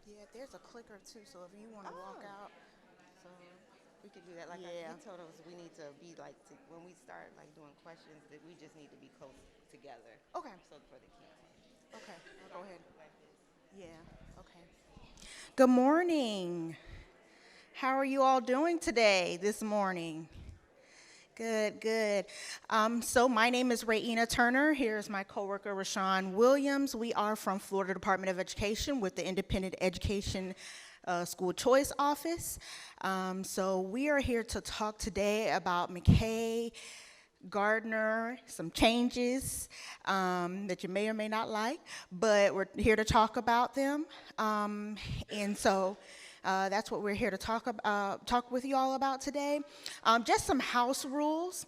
Yeah, there's a clicker too, so if you want to walk Oh, out, so we could do that. Like he yeah. told us, we need to be like when we start like doing questions, that we just need to be close together. Okay, So for the camera. okay, I'll go Trying to ahead. do like this. Yeah, okay. Good morning. How are you all doing today, this morning? Good, good. So my name is Rayena Turner. Here's my coworker, Rashawn Williams. We are from Florida Department of Education with the Independent Education School Choice Office. So we are here to talk today about McKay, Gardiner, some changes that you may or may not like, but we're here to talk about them. And so that's what we're here to talk with you all about today. Just some house rules.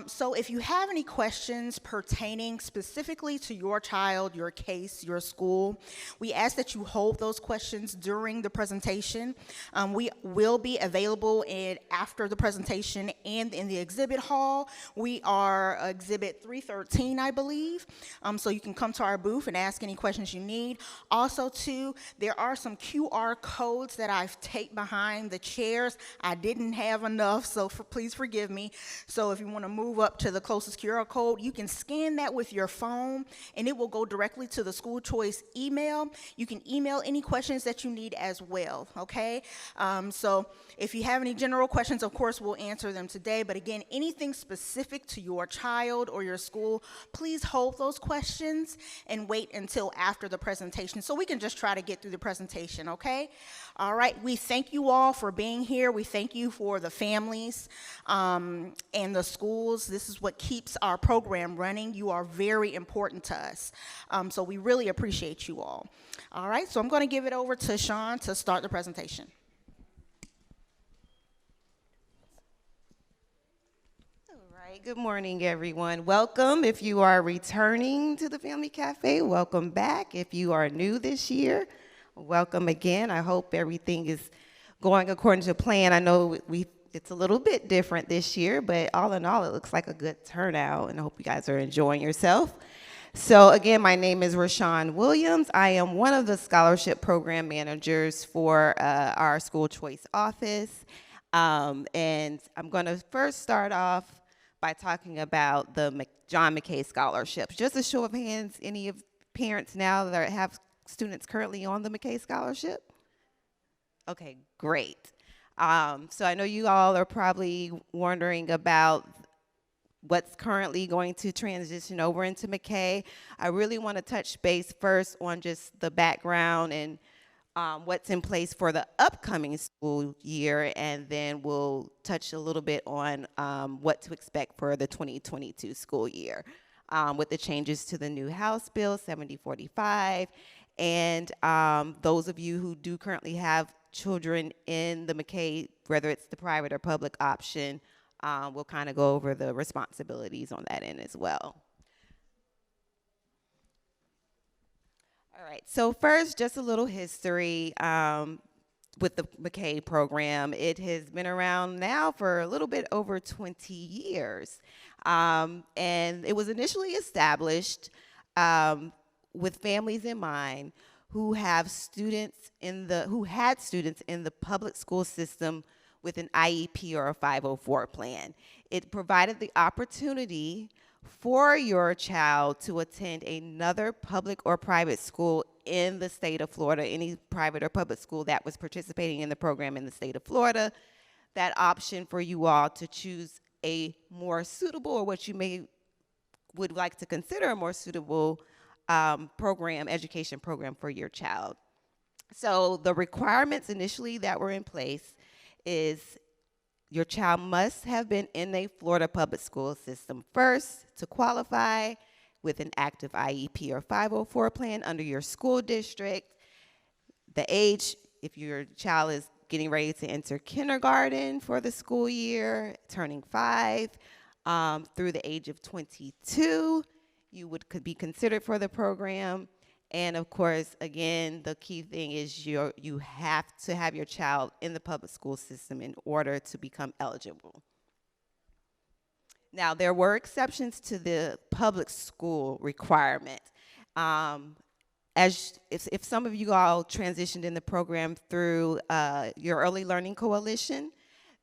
So if you have any questions pertaining specifically to your child, your case, your school, we ask that you hold those questions during the presentation. We will be available after the presentation and in the exhibit hall. We are exhibit 313, I believe. So you can come to our booth and ask any questions you need. Also, too, there are some QR codes that I've taped behind the chairs. I didn't have enough, so please forgive me. So if you want to move up to the closest QR code, you can scan that with your phone, and it will go directly to the school choice email. You can email any questions that you need as well, okay? So if you have any general questions, of course, we'll answer them today. But again, anything specific to your child or your school, please hold those questions and wait until after the presentation so we can just try to get through the presentation, okay? All right, we thank you all for being here. We thank you for the families and the schools. This is what keeps our program running. You are very important to us. So we really appreciate you all. All right, so I'm going to give it over to Sean to start the presentation. All right. Good morning, everyone. Welcome. If you are returning to the Family Cafe, welcome back. If you are new this year, welcome again. I hope everything is going according to plan. I know it's a little bit different this year, but all in all, it looks like a good turnout, and I hope you guys are enjoying yourself. So again, my name is Rashawn Williams. I am one of the scholarship program managers for our school choice office. And I'm going to first start off by talking about the John McKay scholarships. Just a show of hands, any of parents now that have students currently on the McKay scholarship? Okay, great. So I know you all are probably wondering about what's currently going to transition over into McKay. I really want to touch base first on just the background and what's in place for the upcoming school year, and then we'll touch a little bit on what to expect for the 2022 school year with the changes to the new House Bill 7045. And those of you who do currently have children in the McKay, whether it's the private or public option, we'll kind of go over the responsibilities on that end as well. All right, so first, just a little history with the McKay program. It has been around now for a little bit over 20 years. And it was initially established with families in mind who have students who had students in the public school system with an IEP or a 504 plan. It provided the opportunity for your child to attend another public or private school in the state of Florida, any private or public school that was participating in the program in the state of Florida. That option for you all to choose a more suitable, or what you would like to consider a more suitable education program for your child. So the requirements initially that were in place is your child must have been in a Florida public school system first to qualify with an active IEP or 504 plan under your school district. The age, if your child is getting ready to enter kindergarten for the school year, turning 5, through the age of 22, could be considered for the program. And of course, again, the key thing is you have to have your child in the public school system in order to become eligible. Now, there were exceptions to the public school requirement. If some of you all transitioned in the program through your Early Learning Coalition,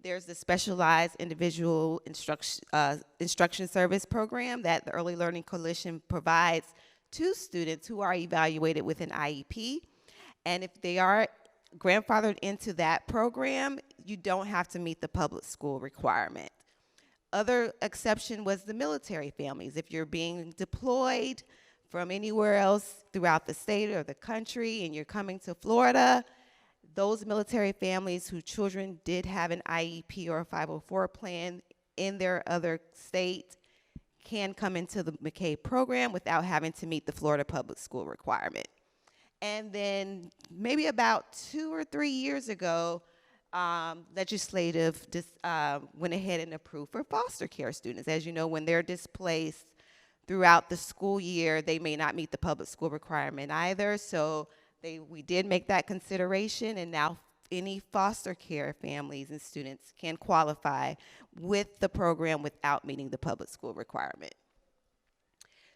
there's the specialized individual instruction service program that the Early Learning Coalition provides to students who are evaluated with an IEP. And if they are grandfathered into that program, you don't have to meet the public school requirement. Other exception was the military families. If you're being deployed from anywhere else throughout the state or the country and you're coming to Florida, those military families whose children did have an IEP or a 504 plan in their other state can come into the McKay program without having to meet the Florida public school requirement. And then maybe about 2 or 3 years ago, legislative went ahead and approved for foster care students. As you know, when they're displaced throughout the school year, they may not meet the public school requirement either. So we did make that consideration, and now any foster care families and students can qualify with the program without meeting the public school requirement.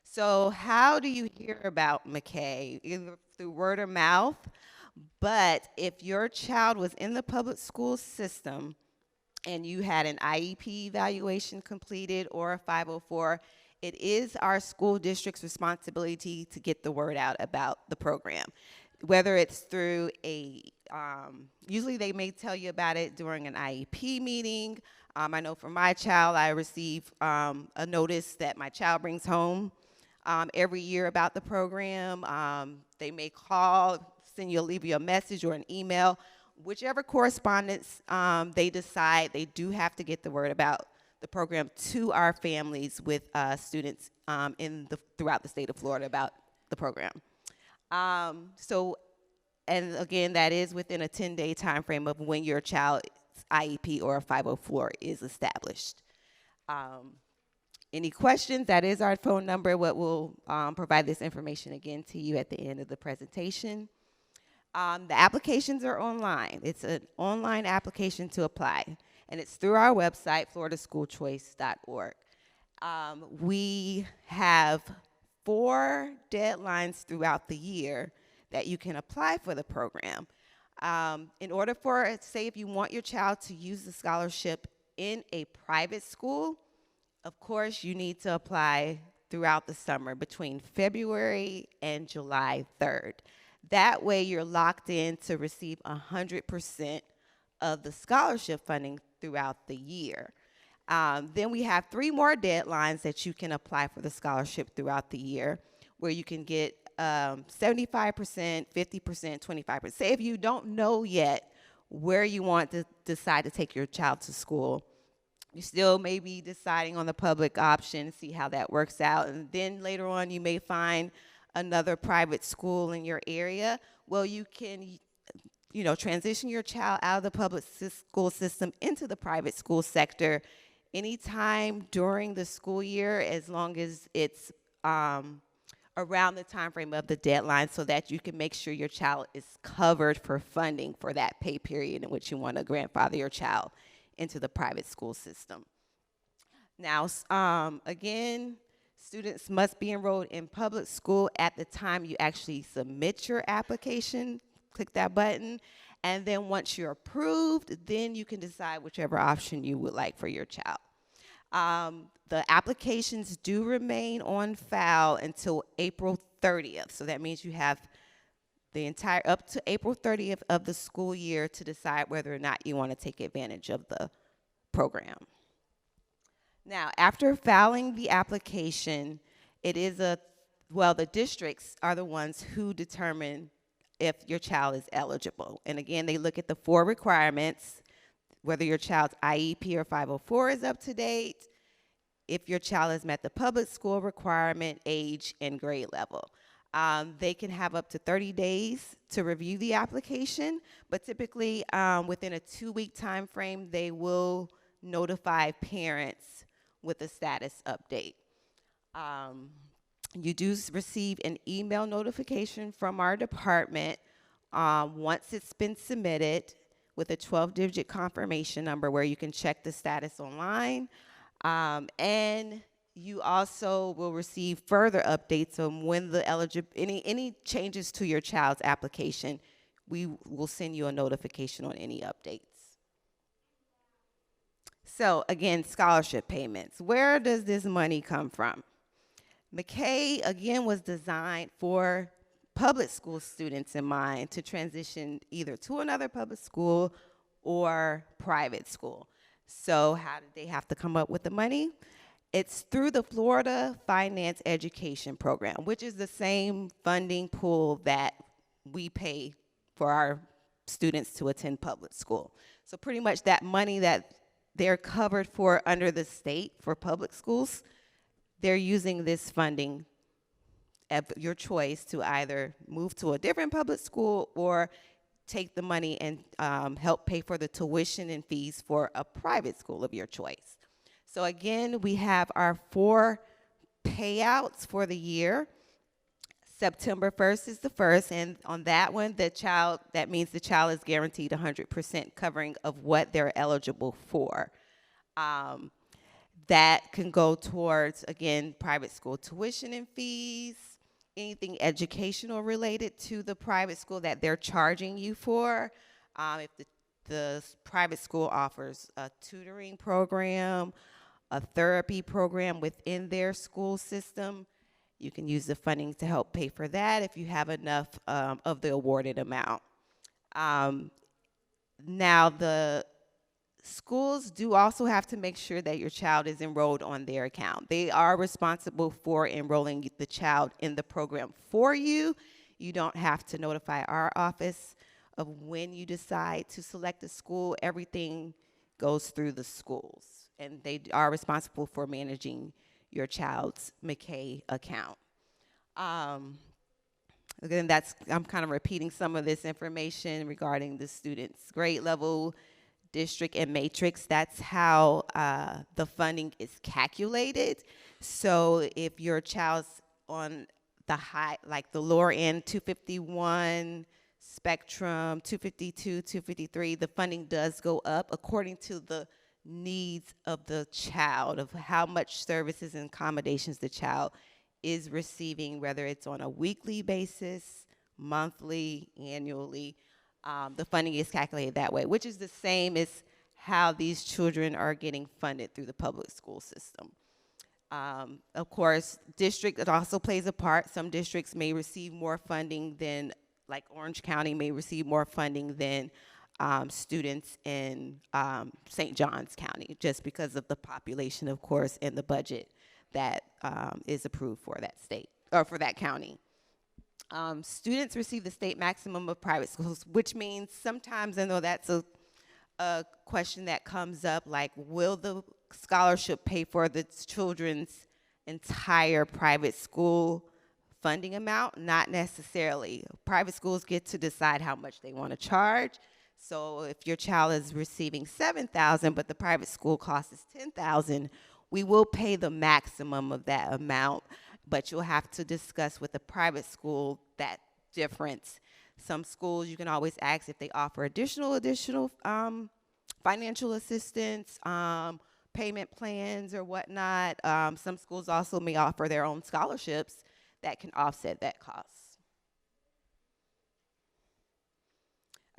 So how do you hear about McKay? Either through word of mouth, but if your child was in the public school system and you had an IEP evaluation completed or a 504, it is our school district's responsibility to get the word out about the program. Whether it's through usually they may tell you about it during an IEP meeting. I know for my child, I receive a notice that my child brings home every year about the program. They may call, leave you a message or an email. Whichever correspondence they decide, they do have to get the word about the program to our families with students throughout the state of Florida about the program. And again, that is within a 10-day time frame of when your child's IEP or a 504 is established. Any questions? That is our phone number. We'll provide this information again to you at the end of the presentation. The applications are online. It's an online application to apply, and it's through our website, floridaschoolchoice.org. We have 4 deadlines throughout the year that you can apply for the program. In order for, say, if you want your child to use the scholarship in a private school, of course, you need to apply throughout the summer between February and July 3rd. That way, you're locked in to receive 100% of the scholarship funding throughout the year. Then we have 3 more deadlines that you can apply for the scholarship throughout the year, where you can get 75%, 50%, 25%. Say if you don't know yet where you want to decide to take your child to school, you still may be deciding on the public option, see how that works out. And then later on, you may find another private school in your area. Well, you can, transition your child out of the public school system into the private school sector anytime during the school year, as long as it's around the time frame of the deadline, so that you can make sure your child is covered for funding for that pay period in which you want to grandfather your child into the private school system. Now, again, students must be enrolled in public school at the time you actually submit your application. Click that button. And then once you're approved, then you can decide whichever option you would like for your child. The applications do remain on file until April 30th. So that means you have the up to April 30th of the school year to decide whether or not you want to take advantage of the program. Now, after filing the application, the districts are the ones who determine if your child is eligible. And again, they look at the 4 requirements, whether your child's IEP or 504 is up to date, if your child has met the public school requirement, age, and grade level. They can have up to 30 days to review the application, but typically within a 2-week time frame, they will notify parents with a status update. You do receive an email notification from our department once it's been submitted with a 12-digit confirmation number where you can check the status online. And You also will receive further updates on when the any changes to your child's application. We will send you a notification on any updates. So again, scholarship payments. Where does this money come from? McKay, again, was designed for public school students in mind to transition either to another public school or private school. So how did they have to come up with the money? It's through the Florida Finance Education Program, which is the same funding pool that we pay for our students to attend public school. So pretty much that money that they're covered for under the state for public schools, they're using this funding of your choice to either move to a different public school or take the money and help pay for the tuition and fees for a private school of your choice. So again, we have our 4 payouts for the year. September 1st is the first, and on that one, that means the child is guaranteed 100% covering of what they're eligible for. That can go towards, again, private school tuition and fees, anything educational related to the private school that they're charging you for. If the private school offers a tutoring program, a therapy program within their school system, you can use the funding to help pay for that if you have enough of the awarded amount. Now, the schools do also have to make sure that your child is enrolled on their account. They are responsible for enrolling the child in the program for you. You don't have to notify our office of when you decide to select a school. Everything goes through the schools, and they are responsible for managing your child's McKay account. Again, I'm kind of repeating some of this information regarding the student's grade level, district, and matrix. That's how the funding is calculated. So if your child's on the high, like the lower end, 251 spectrum, 252, 253, the funding does go up according to the needs of the child, of how much services and accommodations the child is receiving, whether it's on a weekly basis, monthly, annually. The funding is calculated that way, which is the same as how these children are getting funded through the public school system. Of course, district, it also plays a part. Some districts may receive more funding than, like Orange County may receive more funding than students in St. Johns County, just because of the population, of course, and the budget that is approved for that state, or for that county. Students receive the state maximum of private schools, which means sometimes, I know that's a question that comes up, like, will the scholarship pay for the children's entire private school funding amount? Not necessarily. Private schools get to decide how much they want to charge. So if your child is receiving $7,000, but the private school cost is $10,000, we will pay the maximum of that amount, but you'll have to discuss with the private school that difference. Some schools, you can always ask if they offer additional financial assistance, payment plans or whatnot. Some schools also may offer their own scholarships that can offset that cost.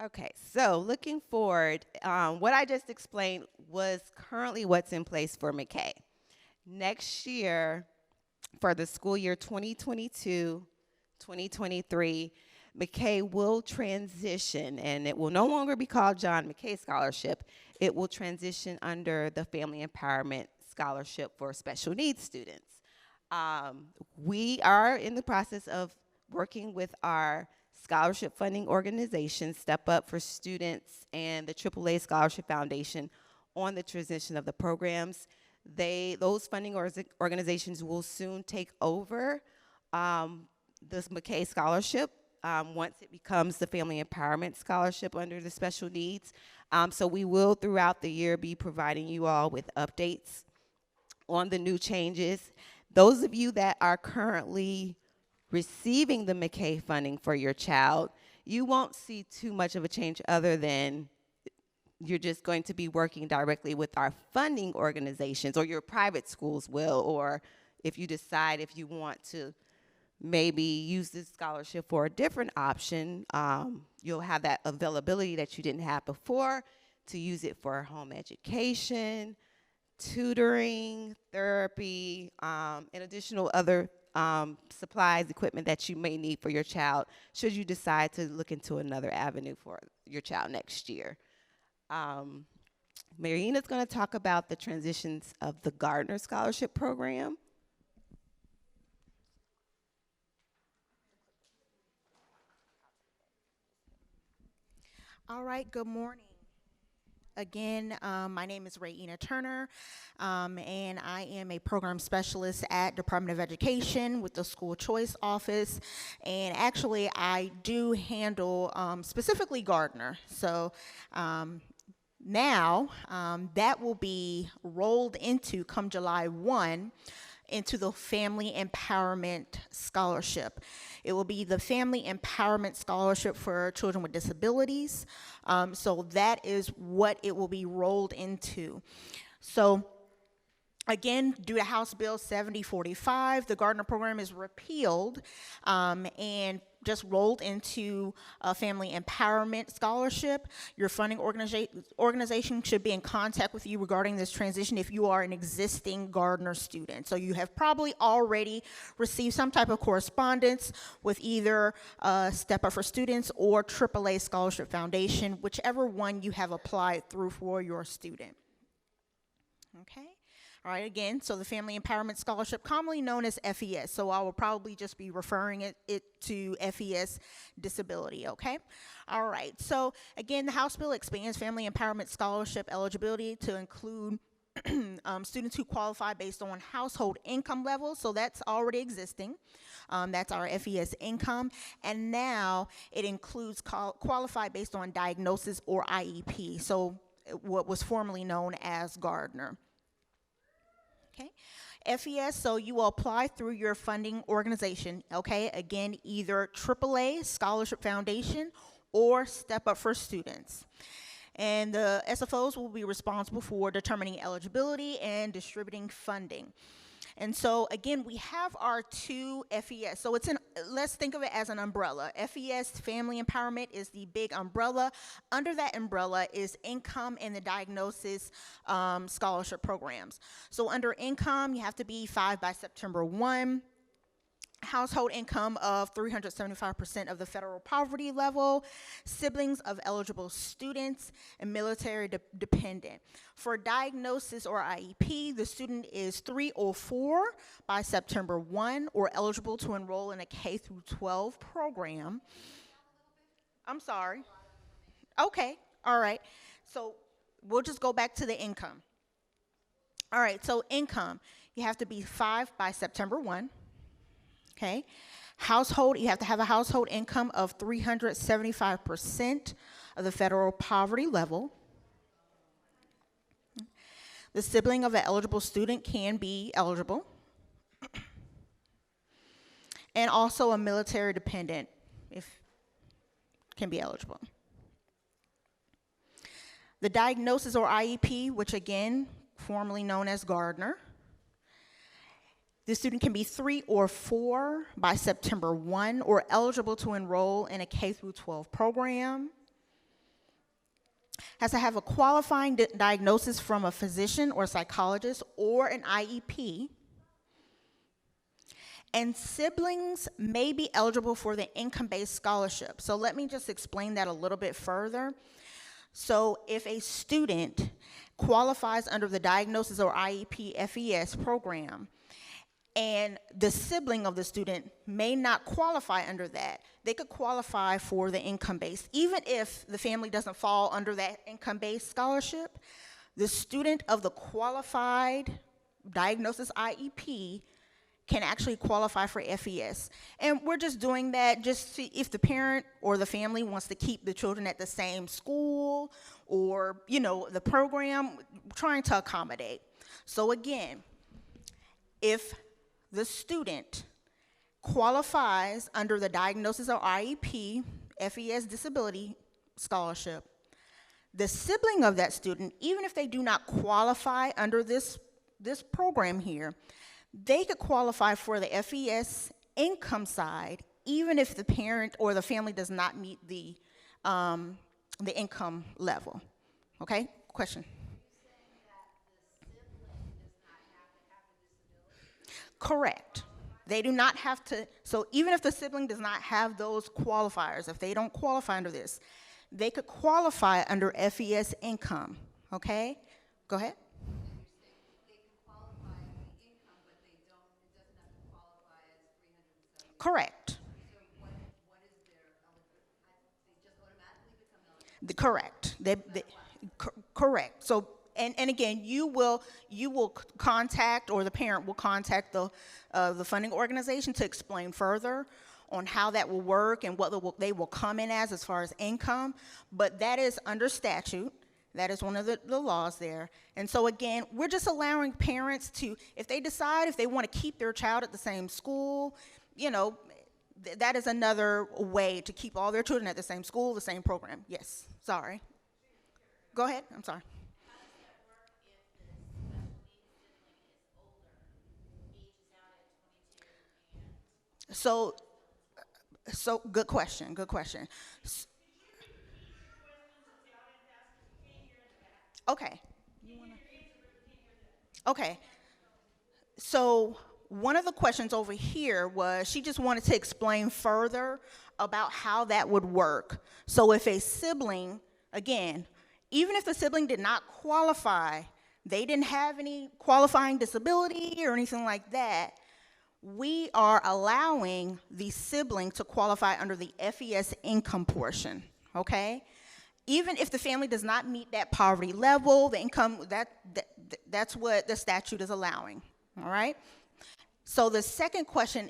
Okay, so looking forward, what I just explained was currently what's in place for McKay. Next year, for the school year 2022-2023, McKay will transition, and it will no longer be called John McKay Scholarship. It will transition under the Family Empowerment Scholarship for special needs students. We are in the process of working with our scholarship funding organization, Step Up for Students, and the AAA Scholarship Foundation on the transition of the programs. Those funding organizations will soon take over this McKay Scholarship once it becomes the Family Empowerment Scholarship under the special needs. So we will, throughout the year, be providing you all with updates on the new changes. Those of you that are currently receiving the McKay funding for your child, you won't see too much of a change other than you're just going to be working directly with our funding organizations, or your private schools will, or if you decide if you want to maybe use this scholarship for a different option, you'll have that availability that you didn't have before to use it for home education, tutoring, therapy, and additional other supplies, equipment that you may need for your child should you decide to look into another avenue for your child next year. Marina's going to talk about the transitions of the Gardiner Scholarship Program. All right, good morning. Again, my name is Rayina Turner, and I am a program specialist at Department of Education with the School Choice Office. And actually, I do handle specifically Gardner. So now that will be rolled into come July 1 into the Family Empowerment Scholarship. It will be the Family Empowerment Scholarship for children with disabilities. So that is what it will be rolled into. So again, due to House Bill 7045, the Gardner program is repealed and just rolled into a Family Empowerment Scholarship. Your funding organization should be in contact with you regarding this transition if you are an existing Gardner student. So you have probably already received some type of correspondence with either Step Up for Students or AAA Scholarship Foundation, whichever one you have applied through for your student. Okay. All right, again, so the Family Empowerment Scholarship, commonly known as FES, so I will probably just be referring it to FES disability, okay? All right, so again, the House bill expands Family Empowerment Scholarship eligibility to include students who qualify based on household income levels, so that's already existing. That's our FES income, and now it includes qualify based on diagnosis or IEP, so what was formerly known as Gardner. Okay, FES, so you will apply through your funding organization, okay? Again, either AAA Scholarship Foundation or Step Up for Students. And the SFOs will be responsible for determining eligibility and distributing funding. And so again, we have our two FES. So let's think of it as an umbrella. FES, Family Empowerment, is the big umbrella. Under that umbrella is income and the diagnosis scholarship programs. So under income, you have to be 5 by September 1. Household income of 375% of the federal poverty level, siblings of eligible students, and military dependent. For diagnosis or IEP, the student is 3 or 4 by September 1 or eligible to enroll in a K through 12 program. I'm sorry. Okay, all right. So we'll just go back to the income. All right, so income, you have to be 5 by September 1. Okay, household, you have to have a household income of 375% of the federal poverty level. The sibling of an eligible student can be eligible. And also a military dependent can be eligible. The diagnosis or IEP, which again, formerly known as Gardner, the student can be 3 or 4 by September 1 or eligible to enroll in a K through 12 program. Has to have a qualifying diagnosis from a physician or psychologist or an IEP. And siblings may be eligible for the income-based scholarship. So let me just explain that a little bit further. So if a student qualifies under the diagnosis or IEP FES program, and the sibling of the student may not qualify under that, they could qualify for the income-based. Even if the family doesn't fall under that income-based scholarship, the student of the qualified diagnosis IEP can actually qualify for FES. And we're just doing that just if the parent or the family wants to keep the children at the same school or, the program, trying to accommodate. So again, if the student qualifies under the diagnosis or IEP FES disability scholarship, The sibling of that student, even if they do not qualify under this program here, they could qualify for the FES income side, even if the parent or the family does not meet the income level. Okay? Question. Correct. They do not have to, so even if the sibling does not have those qualifiers, if they don't qualify under this, they could qualify under FES income. Okay? Go ahead. Correct. Correct. Correct. So, and again, you will contact, or the parent will contact the funding organization to explain further on how that will work and what they will come in as far as income. But that is under statute. That is one of the laws there. And so again, we're just allowing parents to, if they decide if they want to keep their child at the same school, that is another way to keep all their children at the same school, the same program. Yes, sorry. Go ahead, I'm sorry. So, so good question, good question. Okay, okay. So one of the questions over here was she just wanted to explain further about how that would work. So if a sibling, again, even if the sibling did not qualify, they didn't have any qualifying disability or anything like that, we are allowing the sibling to qualify under the FES income portion, okay? Even if the family does not meet that poverty level, the income, that's what the statute is allowing, all right? So the second question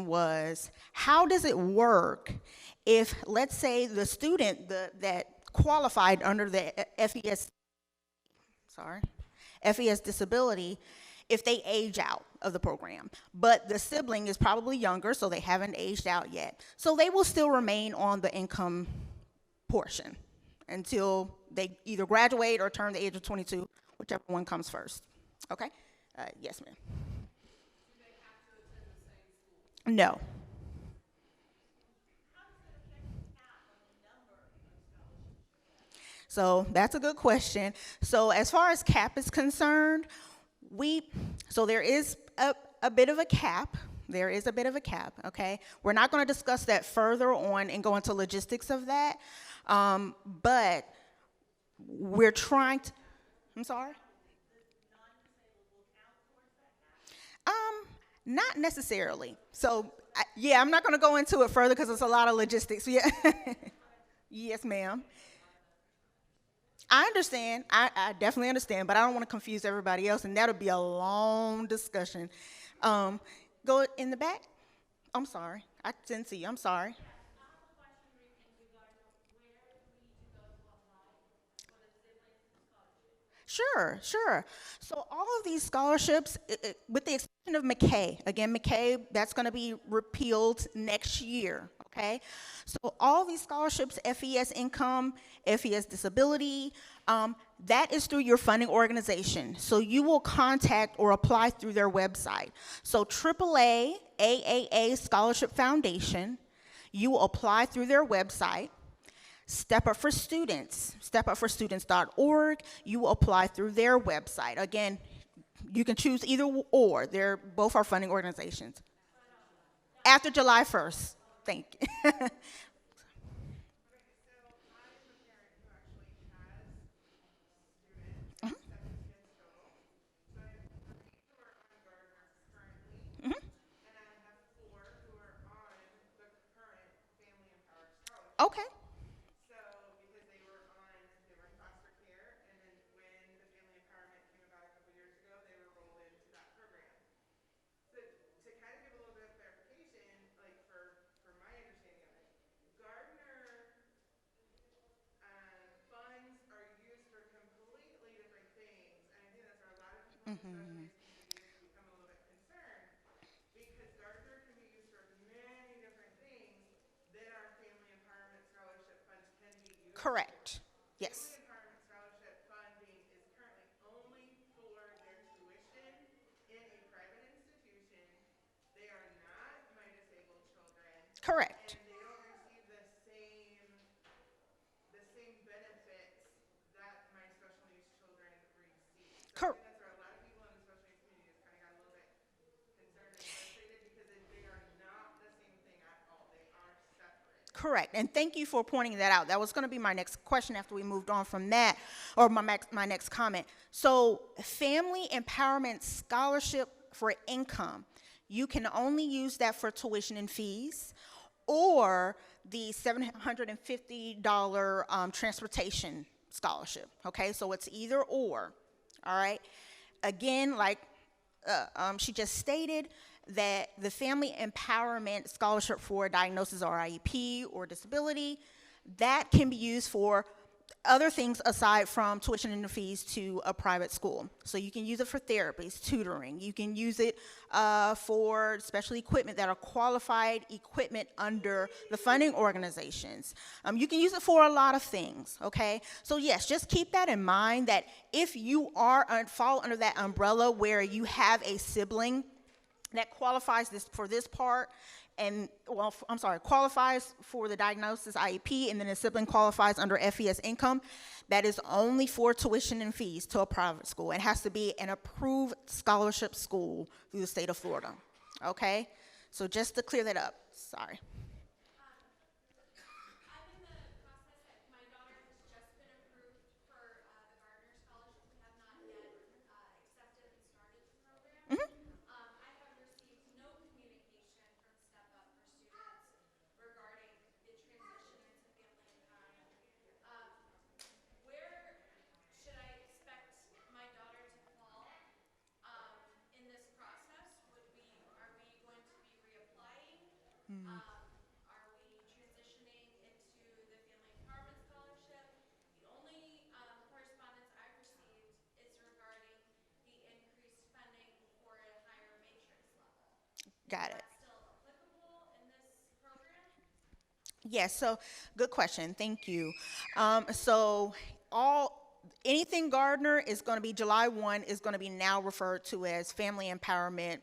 was, how does it work if, let's say, the student that qualified under the FES disability, if they age out of the program, but the sibling is probably younger, so they haven't aged out yet. So they will still remain on the income portion until they either graduate or turn the age of 22, whichever one comes first. Okay? Yes, ma'am. No. So that's a good question. So as far as cap is concerned, we so there is a bit of a cap. There is a bit of a cap. Okay, we're not going to discuss that further on and go into logistics of that, but we're trying to. I'm sorry. Um, Not necessarily. So yeah, I'm not going to go into it further because it's a lot of logistics. Yeah. Yes, ma'am. I understand. I definitely understand, but I don't want to confuse everybody else, and that'll be a long discussion. Um, Go in the back. I'm sorry. I didn't see you. I'm sorry. Sure, sure. So all of these scholarships, with the exception of McKay, again, McKay, that's going to be repealed next year, okay? So all these scholarships, FES income, FES disability, that is through your funding organization. So you will contact or apply through their website. So AAA, AAA Scholarship Foundation, you will apply through their website. Step Up for Students, stepupforstudents.org. You will apply through their website. Again, you can choose either or. They're both our funding organizations. After July 1st. Thank you. Okay. Correct. Yes. Family Empowerment Scholarship funding is currently only for their tuition in a private institution. They are not my disabled children, Correct. and they don't receive the same benefits that my special needs children receive. So I Cor- think that's where a lot of people in the special needs community has kind of got a little bit concerned and frustrated because they are not the same thing at all. They are separate. Correct. And thank you for pointing that out. That was going to be my next question after we moved on from that, or my next comment. So, Family Empowerment Scholarship for Income, you can only use that for tuition and fees, or the $750 transportation scholarship. Okay, so it's either or. All right. Again, like she just stated, that the Family Empowerment Scholarship for Diagnosis or IEP or disability, that can be used for other things aside from tuition and fees to a private school. So you can use it for therapies, tutoring. You can use it for special equipment that are qualified equipment under the funding organizations. You can use it for a lot of things, okay? So yes, just keep that in mind, that if you fall under that umbrella where you have a sibling that qualifies for this part, and qualifies for the diagnosis IEP, and then a sibling qualifies under FES income, that is only for tuition and fees to a private school. It has to be an approved scholarship school through the state of Florida. Okay? So just to clear that up. Sorry. I'm in the process that my daughter has just been approved for the Gardiner scholarship. We have not yet accepted and started the program. I have received no communication from Step Up for students regarding the transition into family empowerment. Where should I expect my daughter to fall in this process? Are we going to be reapplying? Are we transitioning into the Family Empowerment Scholarship? The only correspondence I've received is regarding the increased funding for a higher matrix level. Got it. Is that still applicable in this program? Yes, so good question. Thank you. So anything Gardner is going to be July 1 is going to be now referred to as Family Empowerment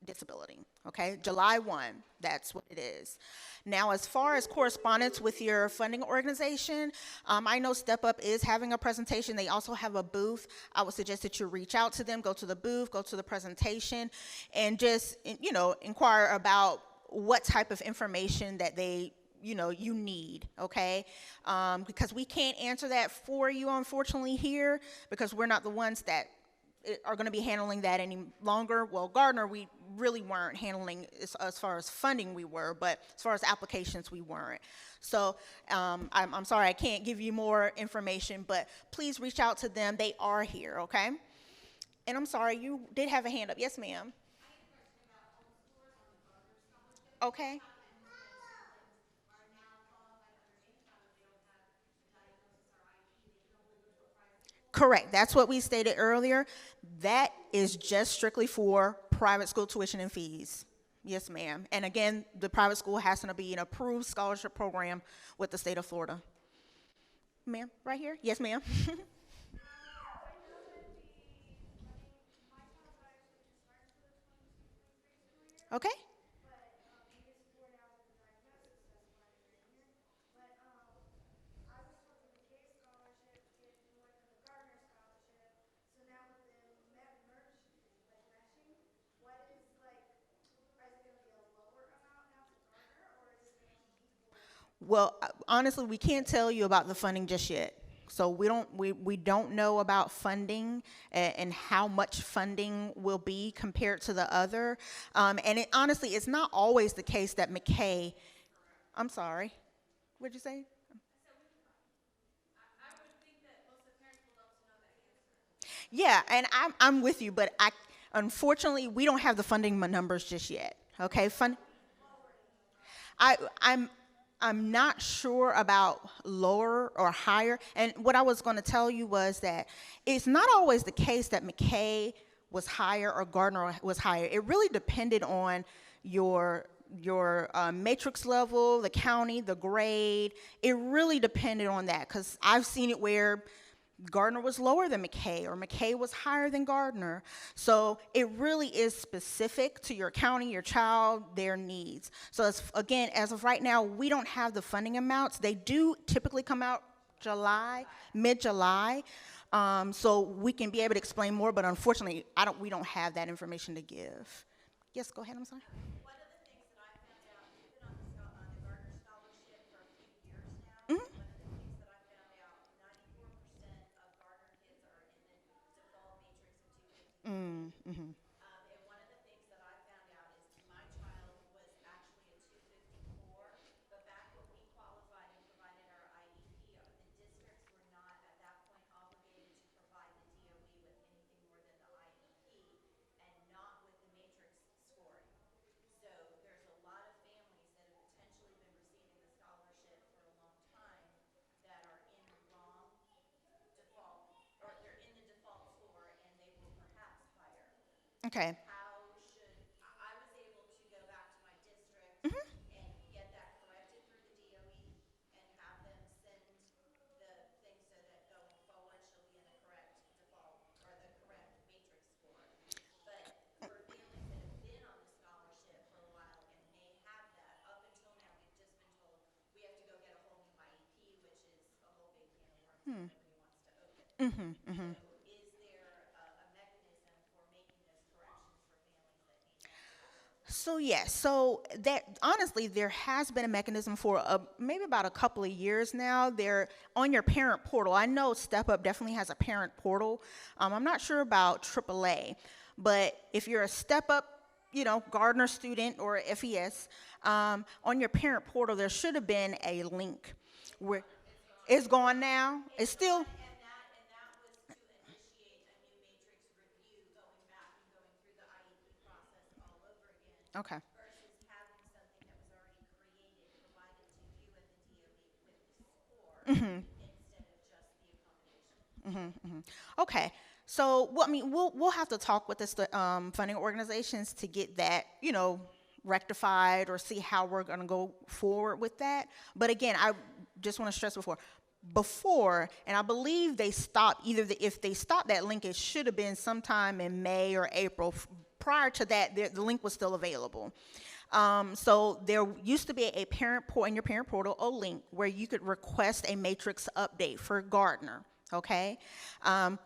Disability. Okay, July 1, that's what it is. Now, as far as correspondence with your funding organization, I know Step Up is having a presentation. They also have a booth. I would suggest that you reach out to them, go to the booth, go to the presentation, and just, inquire about what type of information that you need, okay? Because we can't answer that for you, unfortunately, here, because we're not the ones that are going to be handling that any longer. Well, Gardner, we really weren't handling as far as funding we were, but as far as applications, we weren't. So I'm sorry, I can't give you more information, but please reach out to them. They are here, okay? And I'm sorry, you did have a hand up. Yes, ma'am. I had a question about homeschoolers on the Gardner scholarship. Okay. How many siblings are now qualified under income if they don't have a diagnosis or IEP? They can only go to a private school. Correct. That's what we stated earlier. That is just strictly for private school tuition and fees. Yes, ma'am. And again, the private school has to be an approved scholarship program with the state of Florida. Ma'am, right here? Yes, ma'am. I know that my child actually just started for the 22-23 school year, Okay. but he is 4 now with the diagnosis, that's why I'm here. But I was told the McKay scholarship is more than the Gardner scholarship, so now with them meshing, what is is it going to be a lower amount now to Gardner, or is it going to be equal? Well, honestly, we can't tell you about the funding just yet. So we don't know about funding and how much funding will be compared to the other. And honestly, it's not always the case that McKay. I'm sorry. What'd you say? I would think that most of the parents would love to know that answer. Yeah, and I'm with you, but unfortunately we don't have the funding numbers just yet. Okay, I'm not sure about lower or higher. And what I was going to tell you was that it's not always the case that McKay was higher or Gardner was higher. It really depended on your your matrix level, the county, the grade. It really depended on that because I've seen it where Gardner was lower than McKay or McKay was higher than Gardner. So it really is specific to your county, your child, their needs. So again, as of right now, we don't have the funding amounts. They do typically come out mid-July. So we can be able to explain more, but unfortunately, we don't have that information to give. Yes, go ahead, I'm sorry. One of the things that I found out, we've been on the Gardner Scholarship for a few years now. Mhm. One of the things that I found out, 94% of Gardner kids are in the default matrix of 252. Mm-hmm. And one of the things that I found out is my child was actually a 254, but back when we qualified and provided our IEP, the districts were not at that point obligated to provide the DOE with anything more than the IEP and not with the matrix scoring. So there's a lot of families that have potentially been receiving the scholarship for a long time that are in the wrong default, or they're in the default score and they were perhaps higher. Okay. How should, I was able to go back to my district Mm-hmm. and get that corrected through the DOE and have them send the thing so that going forward she'll be in the correct default or the correct matrix score. But for families that have been on the scholarship for a while and may have that, up until now we've just been told we have to go get a whole new IEP, which is a whole big can of worms that nobody wants to open. Mm-hmm. Mm-hmm. So is there a mechanism for making those corrections for families that need that? So yes, so that honestly, there has been a mechanism for maybe about a couple of years now. They're on your parent portal. I know Step Up definitely has a parent portal. I'm not sure about AAA, but if you're a Step Up, Gardner student or FES, on your parent portal, there should have been a link where it's gone now. It's still. And that was to initiate a new matrix review, going back and going through the IEP process all over again. Okay. Versus having something that was already created, provided to you and the DOE with the score instead of just the accommodation. Okay. So, well, I mean, we'll have to talk with the funding organizations to get that, rectified or see how we're going to go forward with that. But again, I just want to stress before, and I believe they stopped if they stopped that link, it should have been sometime in May or April. Prior to that, the link was still available. So there used to be a in your parent portal, a link where you could request a matrix update for Gardner. Okay.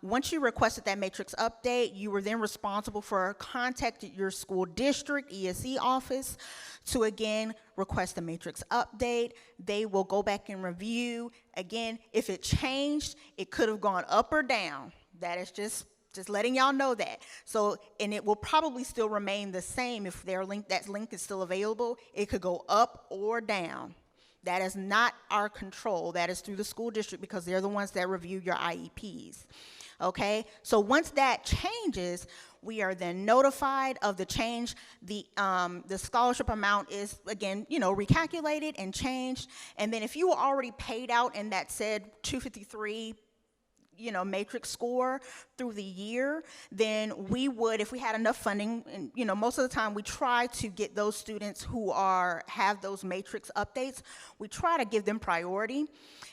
Once you requested that matrix update, you were then responsible for contacting your school district ESE office to again request a matrix update. They will go back and review. Again, if it changed, it could have gone up or down. That is just letting y'all know that. So, and it will probably still remain the same if that link is still available. It could go up or down. That is not our control. That is through the school district because they're the ones that review your IEPs. Okay? So once that changes, we are then notified of the change. The scholarship amount is, again, recalculated and changed. And then if you were already paid out in that said 253 matrix score through the year, then we would, if we had enough funding, and most of the time we try to get those students who have those matrix updates, we try to give them priority,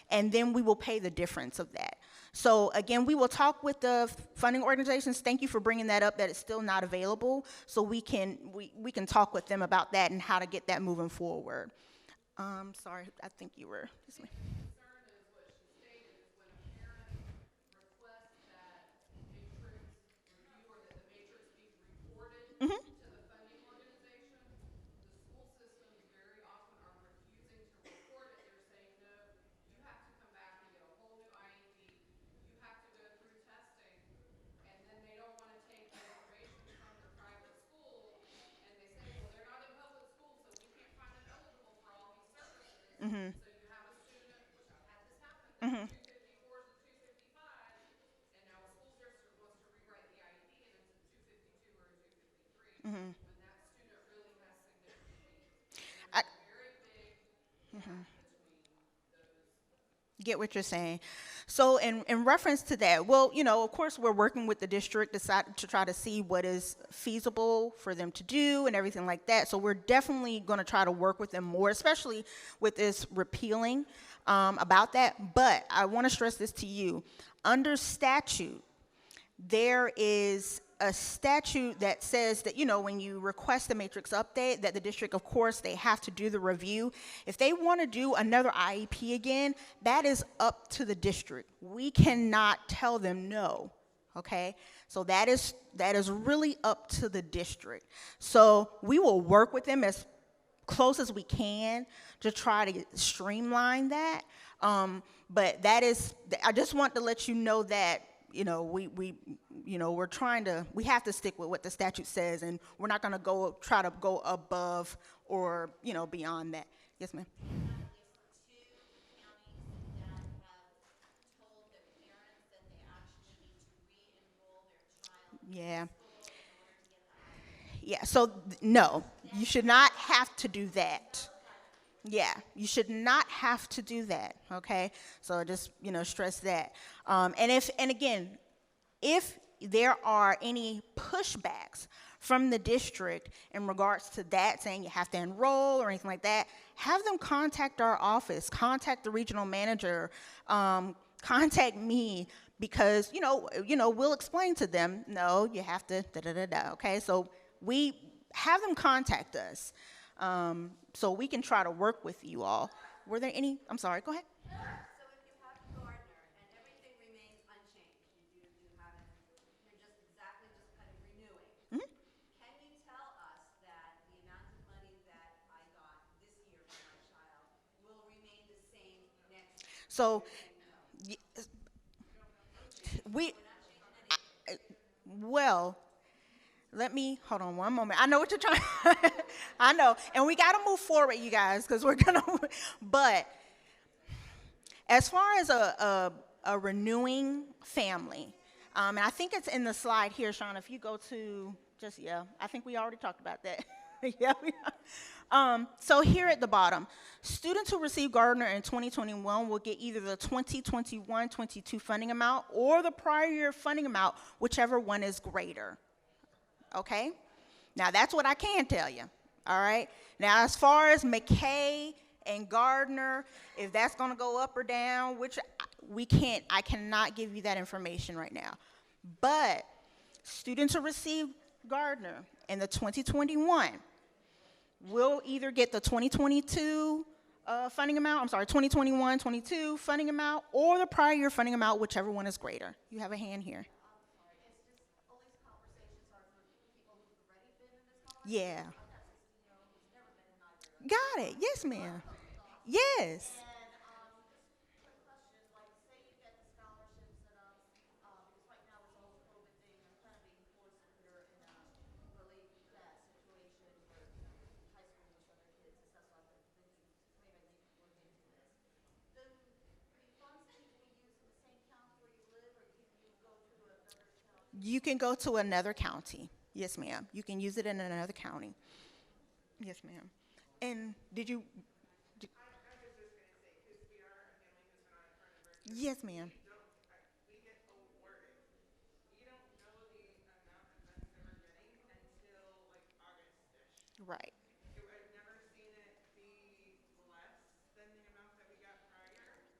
and then we will pay the difference of that. So again, we will talk with the funding organizations. Thank you for bringing that up, that it's still not available, so we can talk with them about that and how to get that moving forward. Sorry, I think you were. Mm-hmm. To the funding organization, the school systems very often are refusing to report it. They're saying, no, you have to come back and get a whole new IEP. You have to go through testing. And then they don't want to take the information from the private school and they say, well, they're not in public school, so we can't find them eligible for all these services. Mm-hmm. So you have a student, which I've had this happen, Mm-hmm. 254s and 255s, and now a school district wants to rewrite the IEP and it's a 252 or a 253. Mm-hmm. When that student really has significant needs. I There's a very big gap between those. get what you're saying. So in reference to that, well, of course, we're working with the district to try to see what is feasible for them to do and everything like that. So we're definitely going to try to work with them more, especially with this repealing about that. But I want to stress this to you. Under statute, there is a statute that says that, when you request a matrix update, that the district, of course, they have to do the review. If they want to do another IEP again, that is up to the district. We cannot tell them no, okay? So that is really up to the district. So we will work with them as close as we can to try to streamline that. But I just want to let you know that, we have to stick with what the statute says, and we're not going to try to go above or, beyond that. Yes, ma'am. At least two counties that have told their parents that they actually need to re-enroll their child Yeah. in school in order to get that. Yeah, so no, you should not have to do that. Yeah, you should not have to do that, okay? So just, stress that. And again, if there are any pushbacks from the district in regards to that, saying you have to enroll or anything like that, have them contact our office, contact the regional manager, contact me, because we'll explain to them, no, you have to da da da da. Okay, so we have them contact us, so we can try to work with you all. Were there any? I'm sorry. Go ahead. So if you have Gardner and everything remains unchanged, you haven't, you're just exactly just kind of renewing. Can you tell us that the amount of money that I got this year for my child will remain the same next year? So we, well, let me hold on one moment. I know what you're trying. I know, and we got to move forward, you guys, because we're gonna. But as far as a renewing family, and I think it's in the slide here, Sean. If you go to I think we already talked about that. Yeah. So here at the bottom, students who receive Gardner in 2021 will get either the 2021-22 funding amount or the prior year funding amount, whichever one is greater. Okay? Now, that's what I can tell you. All right? Now, as far as McKay and Gardner, if that's going to go up or down, which I cannot give you that information right now. But students who receive Gardner in the 2021 will either get the 2022 funding amount, 2021-22 funding amount, or the prior year funding amount, whichever one is greater. You have a hand here. All these conversations are for people who've already been in this conversation? Yeah. I've got a 16-year-old who's never been in either of those. Got it. Yes, ma'am. Yes. And just quick question, like say you get the scholarships and because right now with the whole COVID thing, I'm kind of being forced to put her in a really bad situation where, high school with other kids and stuff, so I've been thinking, maybe I need to look into this. The funds need to be used in the same county where you live, or can you go to another county? You can go to another county. Yes, ma'am. You can use it in another county. Yes, ma'am. And did you? I was just going to say, because we are a family who's been on it for a number of years. Yes, ma'am. We get awarded. We don't know the amount of funds that we're getting until like August-ish. Right. I've never seen it be less than the amount that we got prior,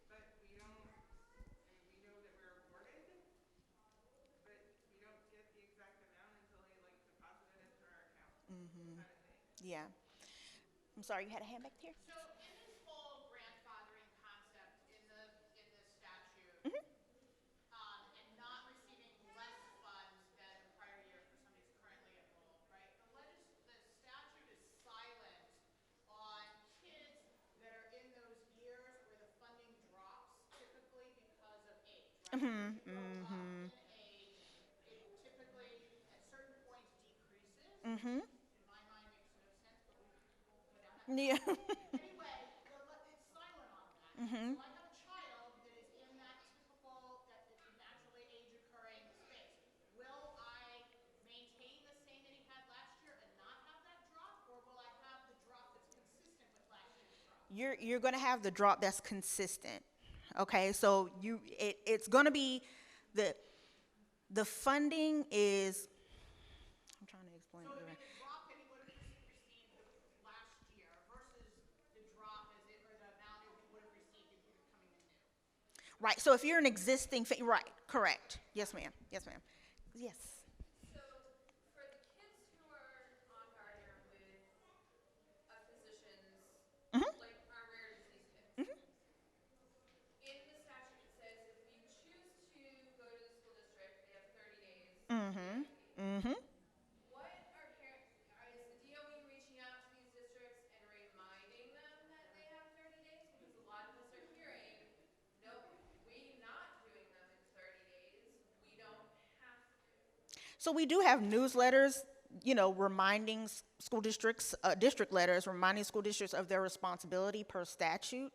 but we don't, I mean, we know that we're awarded, but we don't get the exact amount until they like deposit it into our account, kind of thing. Yeah. I'm sorry. You had a hand back here. So in this whole grandfathering concept in the statute, and not receiving less funds than the prior year for somebody who's currently enrolled, right? The statute is silent on kids that are in those years where the funding drops typically because of age, right? As you go up in age, it typically at certain points decreases. In my mind makes no sense, but we won't go down that path. Yeah. Anyway, it's silent on that. So I have a child that is in that typical, that is naturally age occurring space. Will I maintain the same that he had last year and not have that drop, or will I have the drop that's consistent with last year's drop? You're going to have the drop that's consistent. Okay, so it's going to be the funding is. I'm trying to explain So it. it'd Right. be the drop that he would have received last year versus the drop as it, or the amount it would have received if he was coming in new. Right. So if you're an existing, right, correct. Yes, ma'am. Yes, ma'am. Yes. So for the kids who are on Gardner with physicians, like our rare disease kids, in the statute it says if you choose to go to the school district, they have 30 days to Mm-hmm. get the fee. Mm-hmm. What are parents, is the DOE reaching out to these districts and reminding them that they have 30 days? Because a lot of us are hearing, nope, we not doing them in 30 days. We don't have to. So we do have newsletters, reminding school districts, district letters reminding school districts of their responsibility per statute.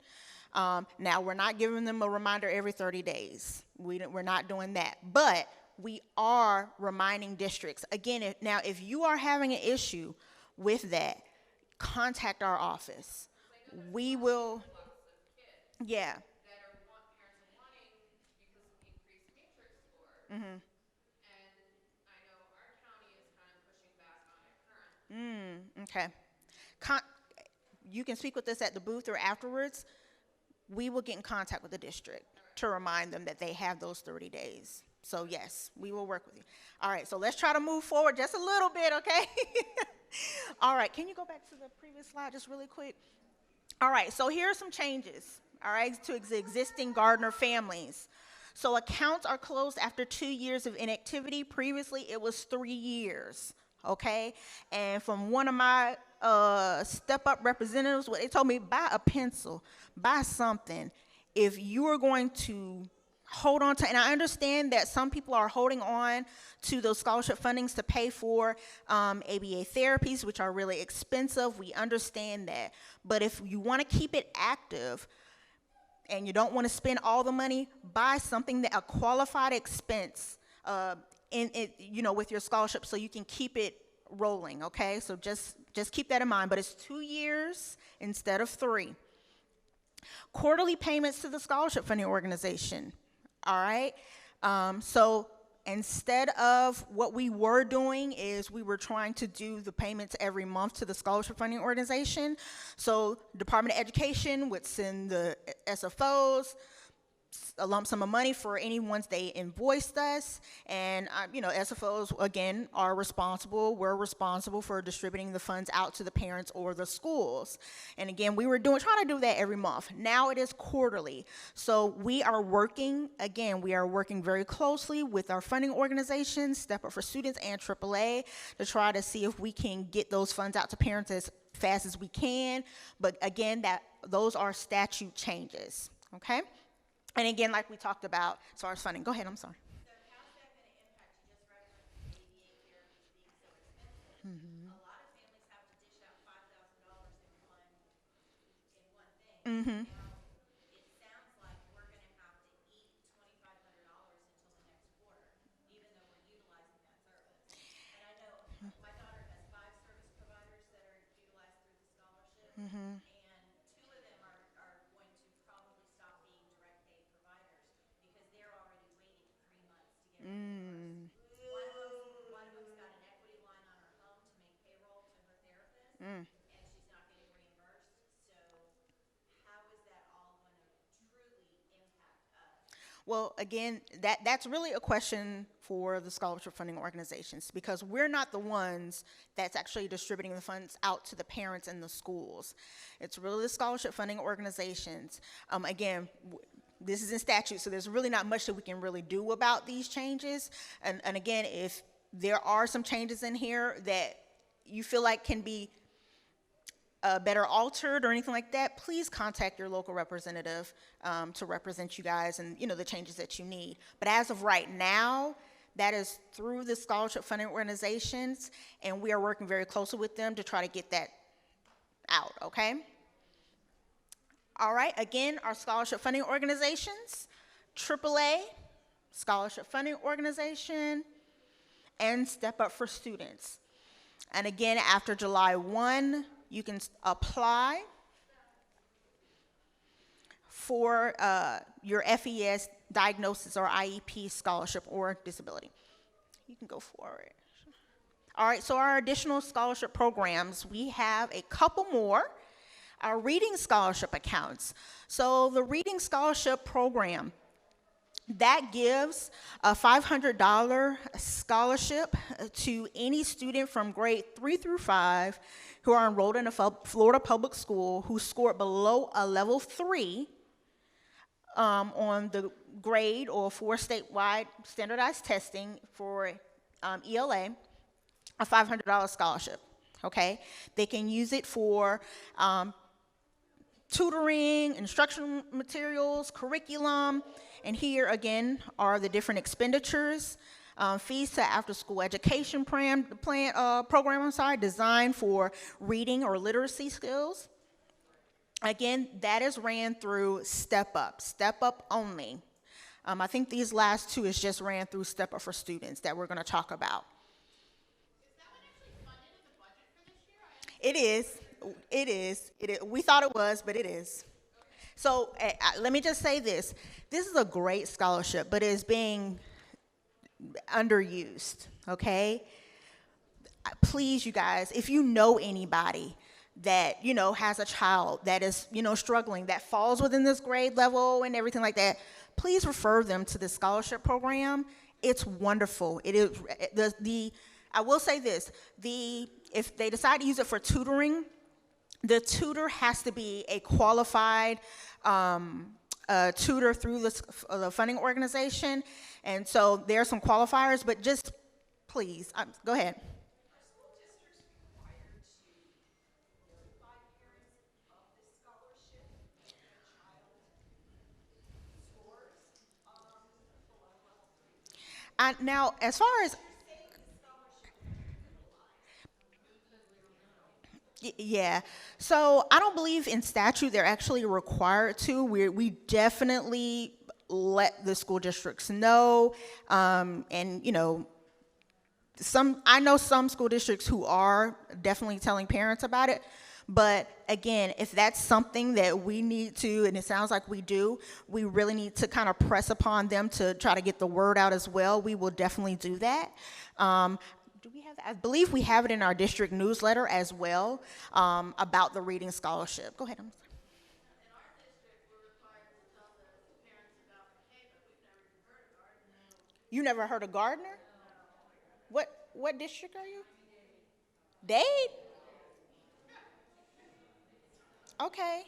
Now, we're not giving them a reminder every 30 days. We're not doing that. But we are reminding districts. Again, if you are having an issue with that, contact our office. We will, yeah. That are parents are wanting because of increased matrix score. And I know our county is kind of pushing back on it currently. Okay. You can speak with us at the booth or afterwards. We will get in contact with the district to remind them that they have those 30 days. So yes, we will work with you. All right, so let's try to move forward just a little bit, okay? All right, can you go back to the previous slide just really quick? All right, so here are some changes, all right, to existing Gardner families. So accounts are closed after 2 years of inactivity. Previously, it was 3 years, okay? And from one of my step-up representatives, what they told me, buy a pencil, buy something. If you are going to hold on to, and I understand that some people are holding on to those scholarship fundings to pay for ABA therapies, which are really expensive. We understand that. But if you want to keep it active and you don't want to spend all the money, buy something that a qualified expense with your scholarship so you can keep it rolling, okay? So just keep that in mind. But it's 2 years instead of 3. Quarterly payments to the scholarship funding organization. All right. So instead of what we were doing is we were trying to do the payments every month to the scholarship funding organization. So Department of Education would send the SFOs a lump sum of money for any ones they invoiced us, and SFOs again are responsible. We're responsible for distributing the funds out to the parents or the schools. And again, we were trying to do that every month. Now it is quarterly. So we are working very closely with our funding organizations, Step Up for Students and AAA, to try to see if we can get those funds out to parents as fast as we can. But again, those are statute changes. Okay. And again, like we talked about, as far as funding. Go ahead, I'm sorry. So how's that going to impact? You just referenced ABA therapies being so expensive. A lot of families have to dish out $5,000 in one thing. Now, it sounds like we're going to have to eat $2,500 until the next quarter, even though we're utilizing that service. And I know my daughter has 5 service providers that are utilized through the scholarship, and 2 of them are going to probably stop being direct pay providers because they're already waiting 3 months to get reimbursed. One of them's got an equity line on her home to make payroll to her therapist, and she's not getting reimbursed. So how is that all going to truly impact us? Well, again, that's really a question for the scholarship funding organizations, because we're not the ones that's actually distributing the funds out to the parents and the schools. It's really the scholarship funding organizations. Again, this is in statute, so there's really not much that we can really do about these changes. And again, if there are some changes in here that you feel like can be better altered or anything like that, please contact your local representative to represent you guys and the changes that you need. But as of right now, that is through the scholarship funding organizations, and we are working very closely with them to try to get that out, okay? All right, again, our scholarship funding organizations, AAA, Scholarship Funding Organization, and Step Up for Students. And again, after July 1, you can apply for your FES diagnosis or IEP scholarship or disability. You can go forward. All right, so our additional scholarship programs, we have a couple more. Our reading scholarship accounts. So the reading scholarship program, that gives a $500 scholarship to any student from grade 3 through 5 who are enrolled in a Florida public school who scored below a level 3 on the grade or for statewide standardized testing for ELA, a $500 scholarship, okay? They can use it for tutoring, instructional materials, curriculum, and here again are the different expenditures. Fees to after-school education program designed for reading or literacy skills. Again, that is ran through Step Up only. I think these last two is just ran through Step Up for students that we're going to talk about. Is that one actually funded in the budget for this year? It is. It is. It is. We thought it was, but it is. So let me just say this. This is a great scholarship, but it is being underused, okay? Please, you guys, if you know anybody that, has a child that is, struggling, that falls within this grade level and everything like that, please refer them to the scholarship program. It's wonderful. It is I will say this, if they decide to use it for tutoring, the tutor has to be a qualified tutor through the funding organization. And so there are some qualifiers, but just please, go ahead. Are school districts required to notify parents of this scholarship if their child scores below level 3? Now, as far as Saying the scholarship will be utilized. yeah, so I don't believe in statute they're actually required to. We definitely let the school districts know, and I know some school districts who are definitely telling parents about it. But again, if that's something that we need to, and it sounds like we do, we really need to kind of press upon them to try to get the word out as well. We will definitely do that. Do we have that? I believe we have it in our district newsletter as well, about the reading scholarship. Go ahead. In our district, we're required to tell the parents about McKay, but we've never even heard of Gardiner. You never heard of Gardner? What district are you? Dade? Okay.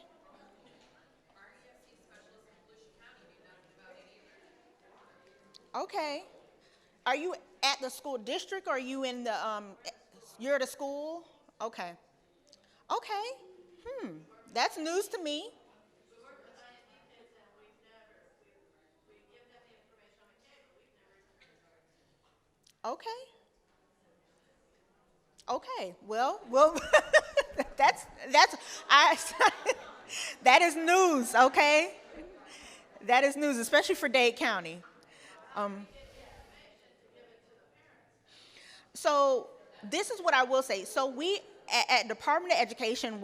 Okay. Are you at the school district or are you in the, you're at a school? Okay. Okay. That's news to me. We work with ISD kids and we give them the information on McKay, but we've never even heard of Gardiner. Okay. Okay. Well, that's that is news, okay? That is news, especially for Dade County. So this is what I will say. So we at Department of Education,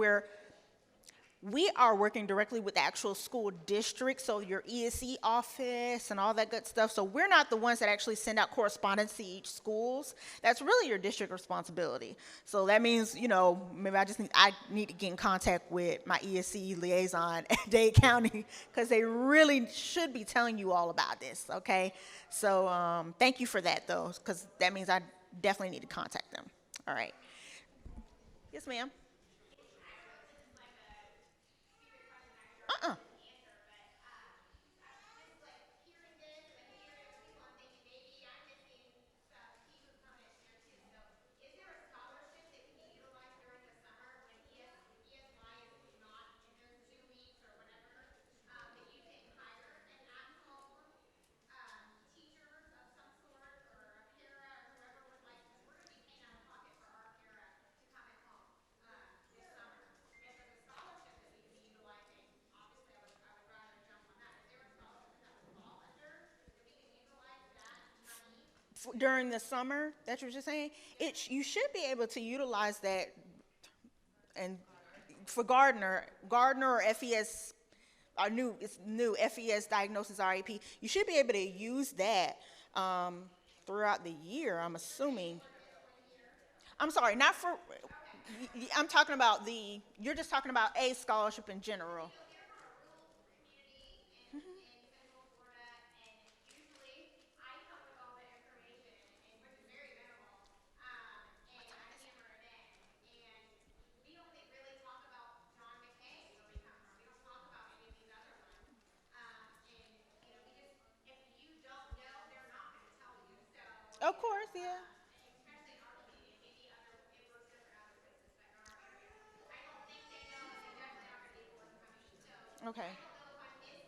we are working directly with the actual school district, so your ESE office and all that good stuff. So we're not the ones that actually send out correspondence to each schools. That's really your district responsibility. So that means, maybe I need to get in contact with my ESE liaison at Dade County because they really should be telling you all about this, okay? So thank you for that, though, because that means I definitely need to contact them. All right. Yes, ma'am. Uh-uh. During the summer, that's what you're saying? You should be able to utilize that, and for Gardner or FES our new FES diagnosis RAP. You should be able to use that throughout the year, I'm assuming. I'm sorry, not for, I'm talking about you're just talking about a scholarship in general. Central Florida, and usually I help with all the information, and which is very minimal. And I hammer it in. And we only really talk about John McKay, where we come from. We don't talk about any of these other ones. And we just, if you don't know, they're not going to tell you. So, Of course, yeah. especially in our community, maybe it works different other places, but in our area, I don't think they know, and they definitely aren't going to be forthcoming. So Okay. I don't know if I'm missing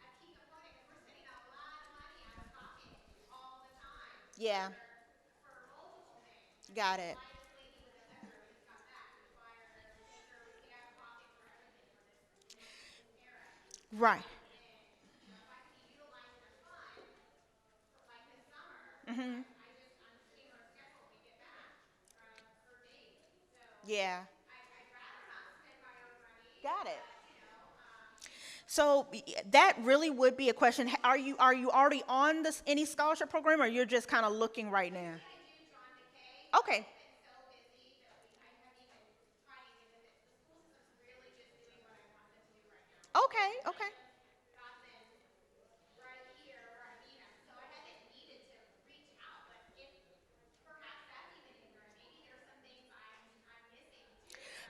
a key component because we're spending a lot of money out of pocket all the time Yeah, for multiple things. got it. Why this lady with the liquor, we just got back, require liquor, we pay out of pocket for everything for this era. Right. And if I could be utilizing a fund like this summer, I'm seeing our schedule when we get back for dates. So Yeah. I'd rather not spend my own money. Got it. So that really would be a question. Are you already on this any scholarship program, or you're just kind of looking right now? I do John McKay. Okay. I've been so busy that I haven't even tried any of it. The school system's really just doing what I want them to do right now. Okay. Okay. Got them right here where I need them. So I haven't needed to reach out, but if perhaps that's even ignorant. Maybe there's some things I'm missing too.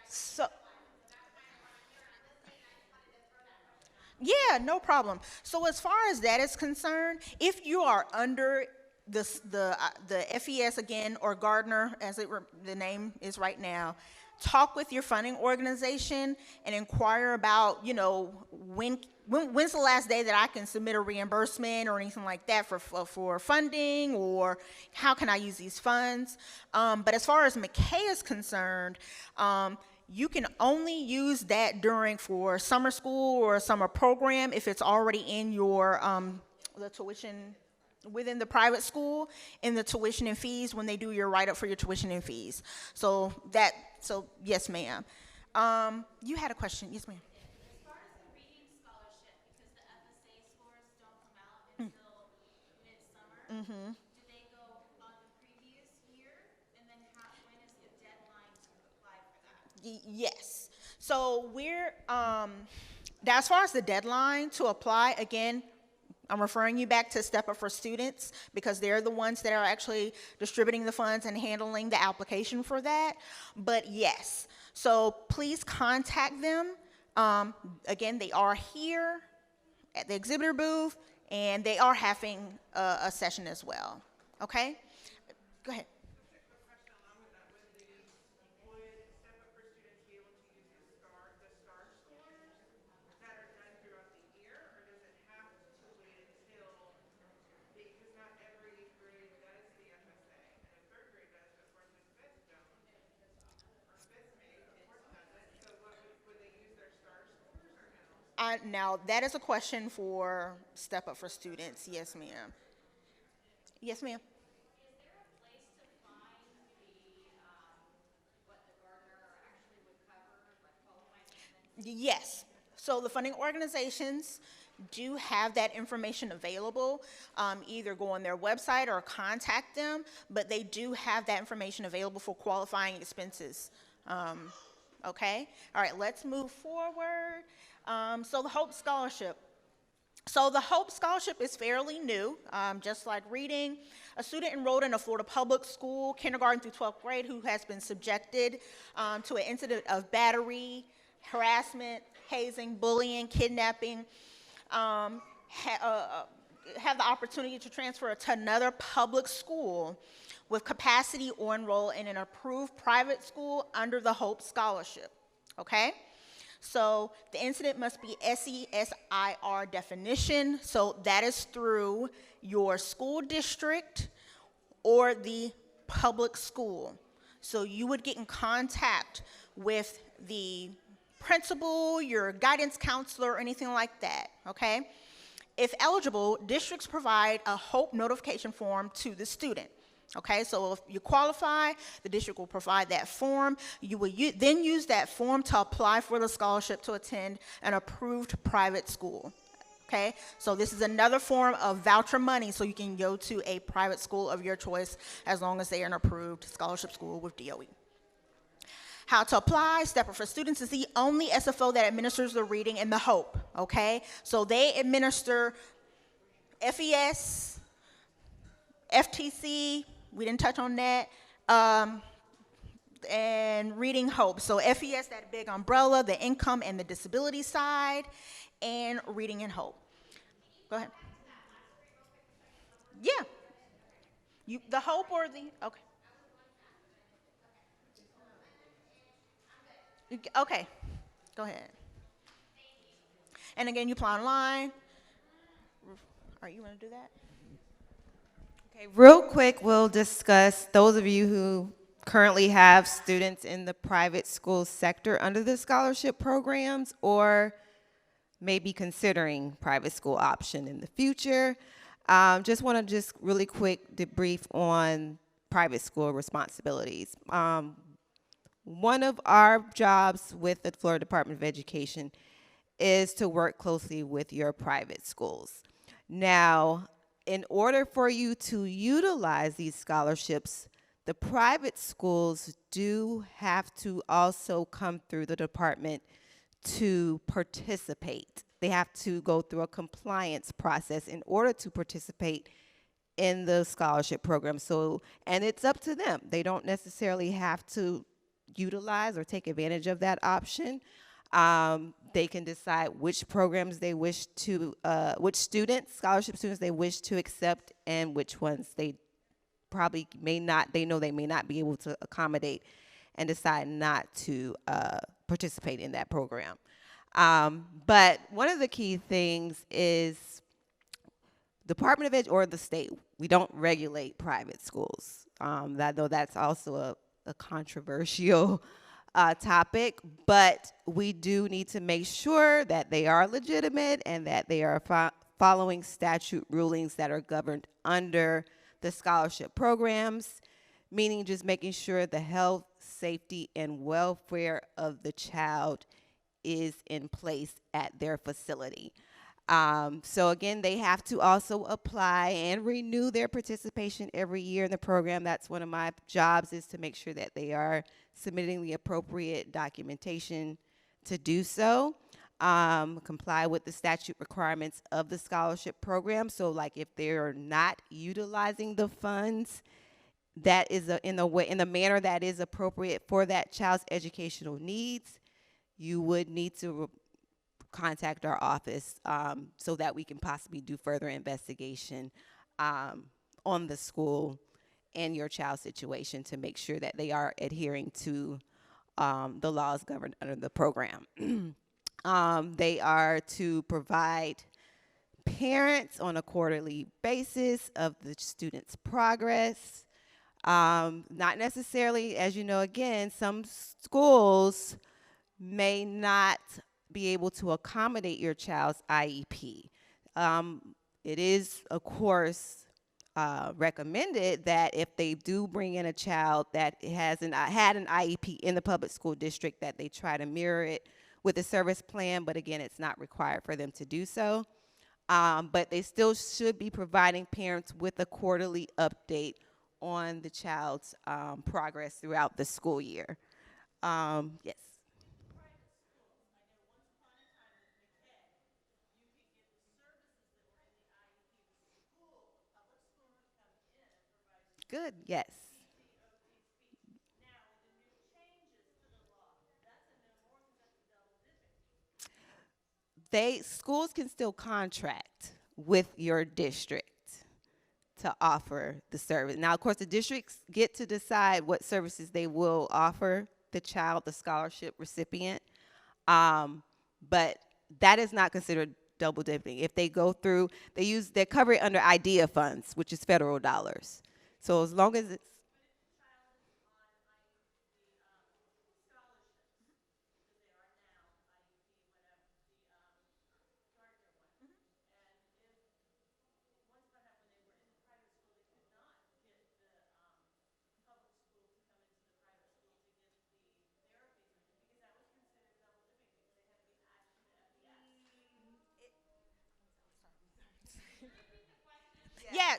So. That's kind of what I'm hearing. I'm listening. I just wanted to throw that question out. Yeah, no problem. So as far as that is concerned, if you are under the FES again, or Gardiner, as the name is right now, talk with your funding organization and inquire about, when's the last day that I can submit a reimbursement or anything like that for funding, or how can I use these funds. But as far as McKay is concerned, you can only use that for summer school or summer program if it's already in your the tuition within the private school, in the tuition and fees when they do your write-up for your tuition and fees. So yes, ma'am. You had a question. Yes, ma'am. As far as the reading scholarship, because the FSA scores don't come out until midsummer, do they go on the previous year? And then when is the deadline to apply for that? Yes. So as far as the deadline to apply, again, I'm referring you back to Step Up for Students, because they're the ones that are actually distributing the funds and handling the application for that. But yes, so please contact them. Again, they are here at the exhibitor booth, and they are having a session as well. Okay? Go ahead. Now, that is a question for Step Up for Students. Yes, ma'am. Yes, ma'am. Is there a place to find what the Gardner actually would cover, like qualifying expenses? Yes. So the funding organizations do have that information available. Either go on their website or contact them, but they do have that information available for qualifying expenses. Okay? All right, let's move forward. So the Hope Scholarship. So the Hope Scholarship is fairly new, just like reading. A student enrolled in a Florida public school, kindergarten through 12th grade, who has been subjected to an incident of battery, harassment, hazing, bullying, kidnapping, have the opportunity to transfer to another public school with capacity or enroll in an approved private school under the Hope Scholarship. Okay? So the incident must be SESIR definition. So that is through your school district or the public school. So you would get in contact with the principal, your guidance counselor, or anything like that, okay? If eligible, districts provide a HOPE notification form to the student, Okay, so if you qualify, the district will provide that form. You will then use that form to apply for the scholarship to attend an approved private school. Okay, so this is another form of voucher money, so you can go to a private school of your choice as long as they are an approved scholarship school with DOE. How to apply, Stepper for Students is the only SFO that administers the reading and the HOPE, okay? So they administer FES, FTC, we didn't touch on that, and reading HOPE. So FES, that big umbrella, the income and the disability side, and reading and HOPE. Go ahead. Yeah. The HOPE or the, okay. Okay, go ahead. And again, you apply online. Are you going to do that? Okay, real quick, we'll discuss those of you who currently have students in the private school sector under the scholarship programs or maybe considering private school option in the future. Just want to just really quick debrief on private school responsibilities. One of our jobs with the Florida Department of Education is to work closely with your private schools. Now, in order for you to utilize these scholarships, the private schools do have to also come through the department to participate. They have to go through a compliance process in order to participate in the scholarship program. So, and it's up to them. They don't necessarily have to utilize or take advantage of that option. They can decide which programs they wish to, which students, scholarship students they wish to accept, and which ones they probably may not, they know they may not be able to accommodate, and decide not to participate in that program. But one of the key things is Department of Ed or the state, we don't regulate private schools. Though that's also a controversial topic, but we do need to make sure that they are legitimate and that they are following statute rulings that are governed under the scholarship programs, meaning just making sure the health, safety, and welfare of the child is in place at their facility. So again, they have to also apply and renew their participation every year in the program. That's one of my jobs, is to make sure that they are submitting the appropriate documentation to do so. Comply with the statute requirements of the scholarship program. So like if they're not utilizing the funds, that is in the manner that is appropriate for that child's educational needs, you would need to contact our office so that we can possibly do further investigation on the school and your child's situation to make sure that they are adhering to the laws governed under the program. They are to provide parents on a quarterly basis of the student's progress. Not necessarily, as you know, again, some schools may not be able to accommodate your child's IEP. It is, of course, recommended that if they do bring in a child that had an IEP in the public school district, that they try to mirror it with a service plan, but again, it's not required for them to do so. But they still should be providing parents with a quarterly update on the child's progress throughout the school year. Yes. Good, yes. Schools can still contract with your district to offer the service. Now, of course, the districts get to decide what services they will offer the child, the scholarship recipient, but that is not considered double dipping. If they go through, they cover it under IDEA funds, which is federal dollars. So as long as it's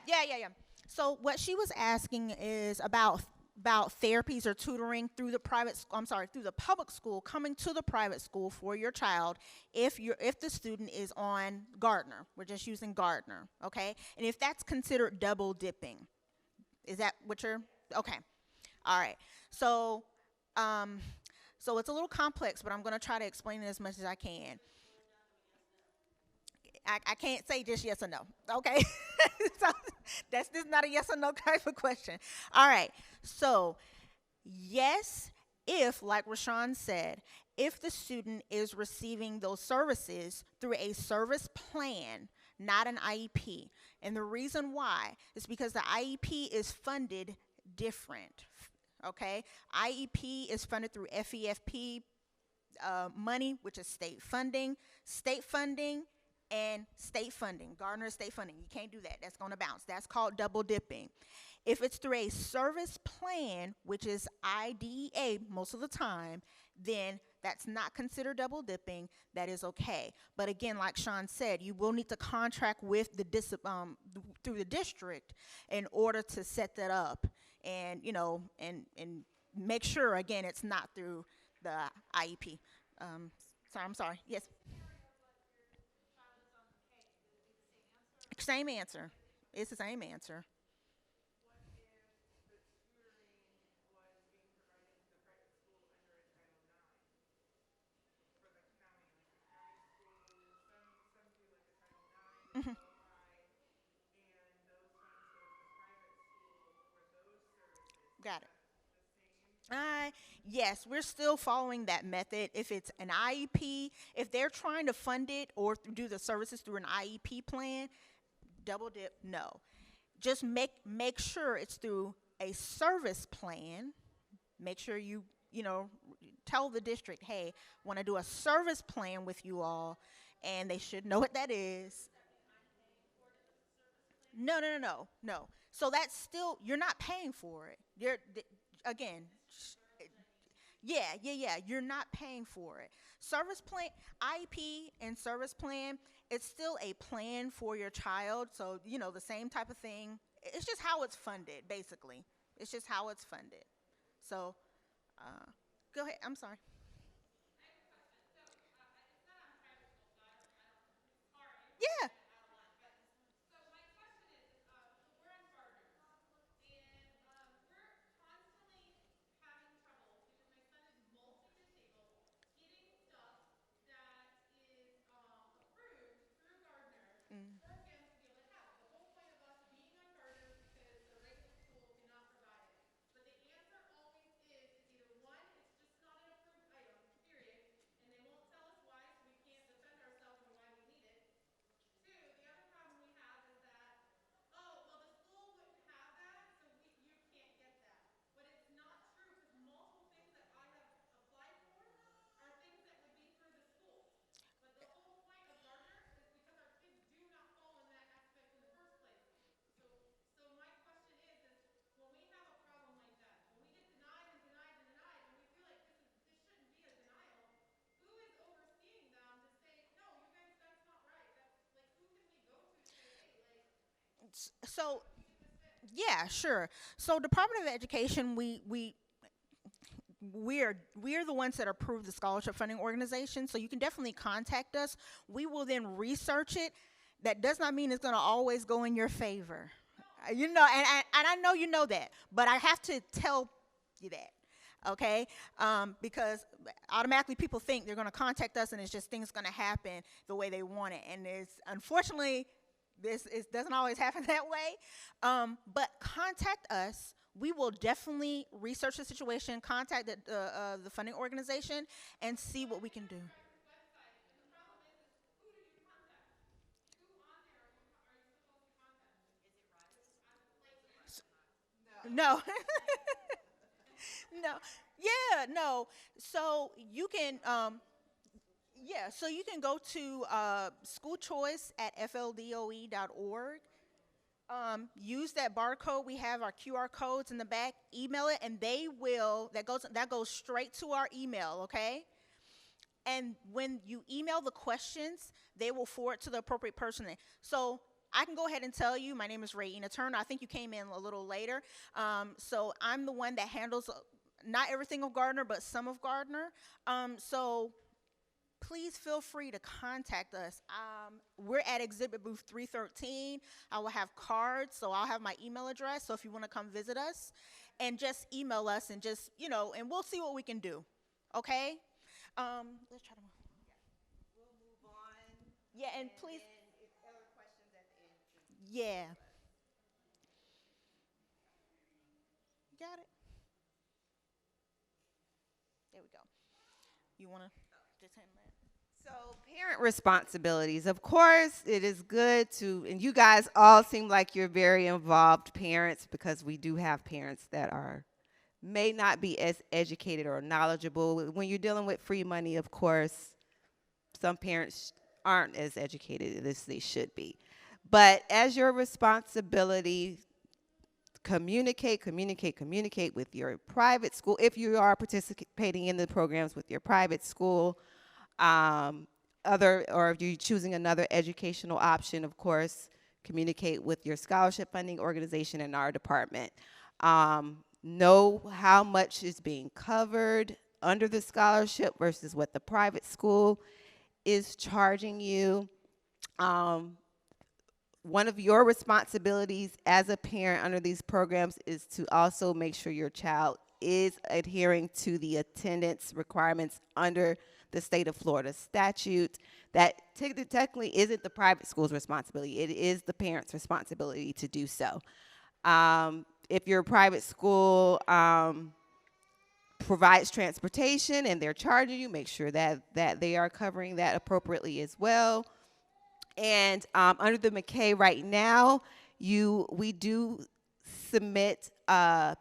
Yeah. So what she was asking is about therapies or tutoring through the through the public school coming to the private school for your child if the student is on Gardner. We're just using Gardner, okay? And if that's considered double dipping. Is that what you're okay. All right. So um so it's a little complex, but I'm going to try to explain it as much as I can. I can't say just yes or no. Okay. So this is not a yes or no type of question. All right. So yes, if, like Rashawn said, if the student is receiving those services through a service plan, not an IEP. And the reason why is because the IEP is funded different. Okay? IEP is funded through FEFP money, which is state funding, and state funding. Gardner state funding. You can't do that. That's going to bounce. That's called double dipping. If it's through a service plan, which is IDEA most of the time, then that's not considered double dipping. That is okay. But again, like Sean said, you will need to contract with through the district in order to set that up, and and make sure again it's not through the IEP. Sorry, I'm sorry. Yes. Same answer. It's the same answer. What if the tutoring was being provided to the private school under a Title IX for the county? Like the county schools, some do like a Title IX or Hmm. OHI, and those funds go to the private school for those services. Is Got it. that the same? Uh, yes, we're still following that method. If it's an IEP, if they're trying to fund it or do the services through an IEP plan, double dip, no. Just make sure it's through a service plan. Make sure you know tell the district, hey, want to do a service plan with you all, and they should know what that is. No. So that's still you're not paying for it. Again, yeah. You're not paying for it. Service plan, IEP, and service plan. It's still a plan for your child. So the same type of thing. It's just how it's funded, basically. It's just how it's funded. So, go ahead. I'm sorry. Yeah. So my question is, so we're on Gardner, and we're constantly having trouble because my son is multi-disabled, getting stuff that is approved through Gardner for him to be able to have it. The whole point of us being on Gardner is because the regular school cannot provide it. But the answer always is either one, it's just not an approved item, period, and they won't tell us why, so we can't defend ourselves on why we need it. Two, the other problem we have is that, oh, well, the school wouldn't have that, so you can't get that. But it's not true because multiple things that I have applied for are things that would be through the schools. But the whole point of Gardner is because our kids do not fall in that aspect in the first place. So, so my question is when we have a problem like that, when we get denied and denied and denied, and we feel like this shouldn't be a denial, who is overseeing them to say, no, you guys, that's not right. That's like, who can we go to say, hey, like, So, So we get this fixed? yeah, sure. So, Department of Education, we're the ones that approve the scholarship funding organization. So you can definitely contact us. We will then research it. That does not mean it's going to always go in your favor. And I know you know that, but I have to tell you that, okay? Because automatically people think they're going to contact us and it's just things going to happen the way they want it, and it's unfortunately doesn't always happen that way. But contact us. We will definitely research the situation, contact the funding organization, and see what we can do. Website, and the problem is who do you contact? Who on there are you supposed to contact? Is it Rhonda? Like, No. No. Yeah, no. So you can go to schoolchoice at fldoe.org. Use that barcode. We have our QR codes in the back. Email it, and that goes straight to our email. Okay. And when you email the questions, they will forward to the appropriate person. So I can go ahead and tell you, my name is Rayina Turner. I think you came in a little later. So I'm the one that handles not everything of Gardner, but some of Gardner. So please feel free to contact us. We're at exhibit booth 313. I will have cards, so I'll have my email address. So if you want to come visit us, and just email us, and just, and we'll see what we can do. Okay? Let's try to move. We'll move on. Yeah, and please. Then if other questions at the end. Yeah. You got it? There we go. You want to just handle that? So, parent responsibilities. Of course, it is good to, and you guys all seem like you're very involved parents, because we do have parents that may not be as educated or knowledgeable. When you're dealing with free money, of course, some parents aren't as educated as they should be. But as your responsibility, communicate with your private school. If you are participating in the programs with your private school, or if you're choosing another educational option, of course, communicate with your scholarship funding organization and our department. Know how much is being covered under the scholarship versus what the private school is charging you. One of your responsibilities as a parent under these programs is to also make sure your child is adhering to the attendance requirements under the state of Florida statute. That technically isn't the private school's responsibility. It is the parent's responsibility to do so. If your private school provides transportation and they're charging you, make sure that they are covering that appropriately as well. And under the McKay right now, we do submit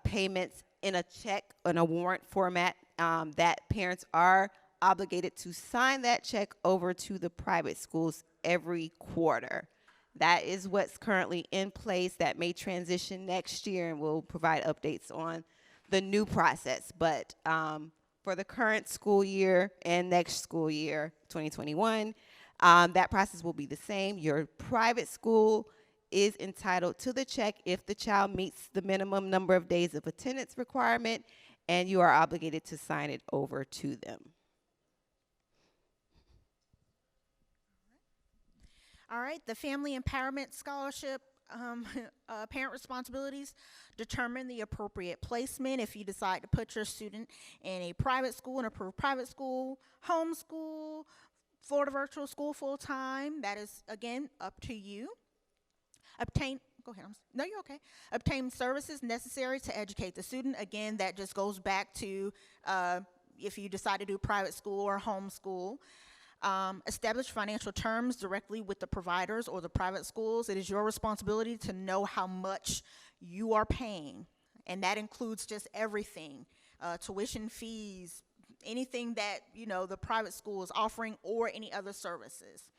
payments in a check, in a warrant format, that parents are obligated to sign that check over to the private schools every quarter. That is what's currently in place. That may transition next year, and we'll provide updates on the new process. But for the current school year and next school year, 2021, that process will be the same. Your private school is entitled to the check if the child meets the minimum number of days of attendance requirement, and you are obligated to sign it over to them. All right, the Family Empowerment Scholarship parent responsibilities determine the appropriate placement if you decide to put your student in a private school, an approved private school, homeschool, Florida virtual school full-time. That is, again, up to you. Go ahead. No, you're okay. Obtain services necessary to educate the student. Again, that just goes back to if you decide to do private school or homeschool. Establish financial terms directly with the providers or the private schools. It is your responsibility to know how much you are paying, and that includes just everything, tuition fees, anything that the private school is offering, or any other services.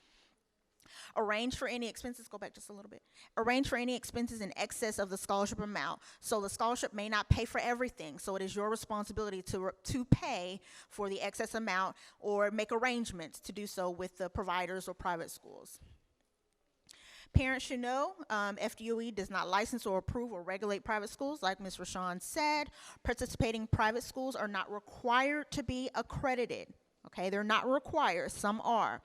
Arrange for any expenses, go back just a little bit. Arrange for any expenses in excess of the scholarship amount. So the scholarship may not pay for everything, so it is your responsibility to pay for the excess amount, or make arrangements to do so with the providers or private schools. Parents should know FDOE does not license or approve or regulate private schools. Like Ms. Rashawn said, participating private schools are not required to be accredited. Okay, they're not required, some are.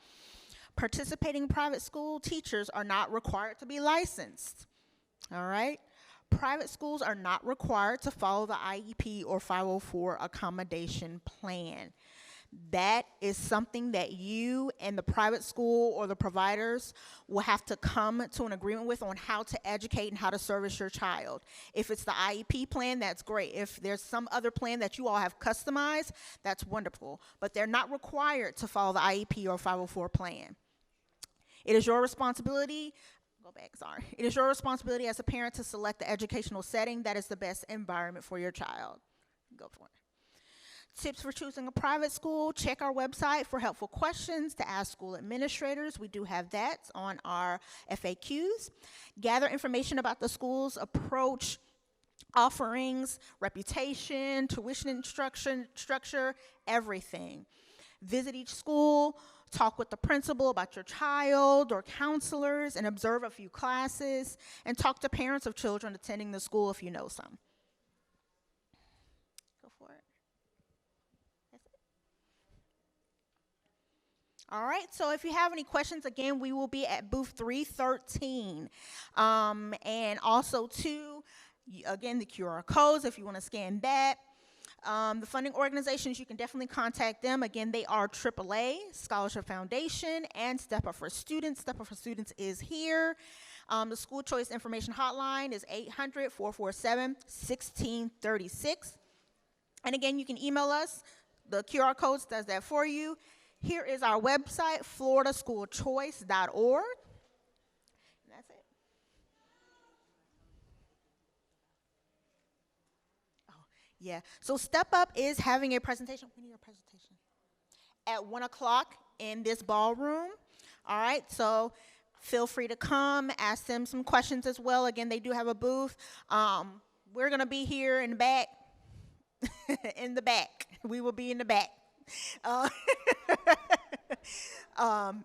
Participating private school teachers are not required to be licensed. All right? Private schools are not required to follow the IEP or 504 accommodation plan. That is something that you and the private school or the providers will have to come to an agreement with on how to educate and how to service your child. If it's the IEP plan, that's great. If there's some other plan that you all have customized, that's wonderful. But they're not required to follow the IEP or 504 plan. It is your responsibility, It is your responsibility as a parent to select the educational setting that is the best environment for your child. Go for it. Tips for choosing a private school. Check our website for helpful questions to ask school administrators. We do have that on our FAQs. Gather information about the school's approach, offerings, reputation, tuition instruction, structure, everything. Visit each school talk with the principal about your child or counselors, and observe a few classes, and talk to parents of children attending the school if you know some. Go for it. That's it. All right, so if you have any questions, again, we will be at booth 313. And also, too, again, the QR codes if you want to scan that. The funding organizations, you can definitely contact them. Again, they are AAA, Scholarship Foundation, and Step Up for Students. Step Up for Students is here. The school choice information hotline is 800-447-1636. And again, you can email us. The QR codes does that for you. Here is our website, floridaschoolchoice.org. And that's it. Yeah, so Step Up is having a presentation. When is your presentation? At 1 o'clock in this ballroom. All right, so feel free to come, ask them some questions as well. Again, they do have a booth. We're going to be here in the back. In the back. We will be in the back.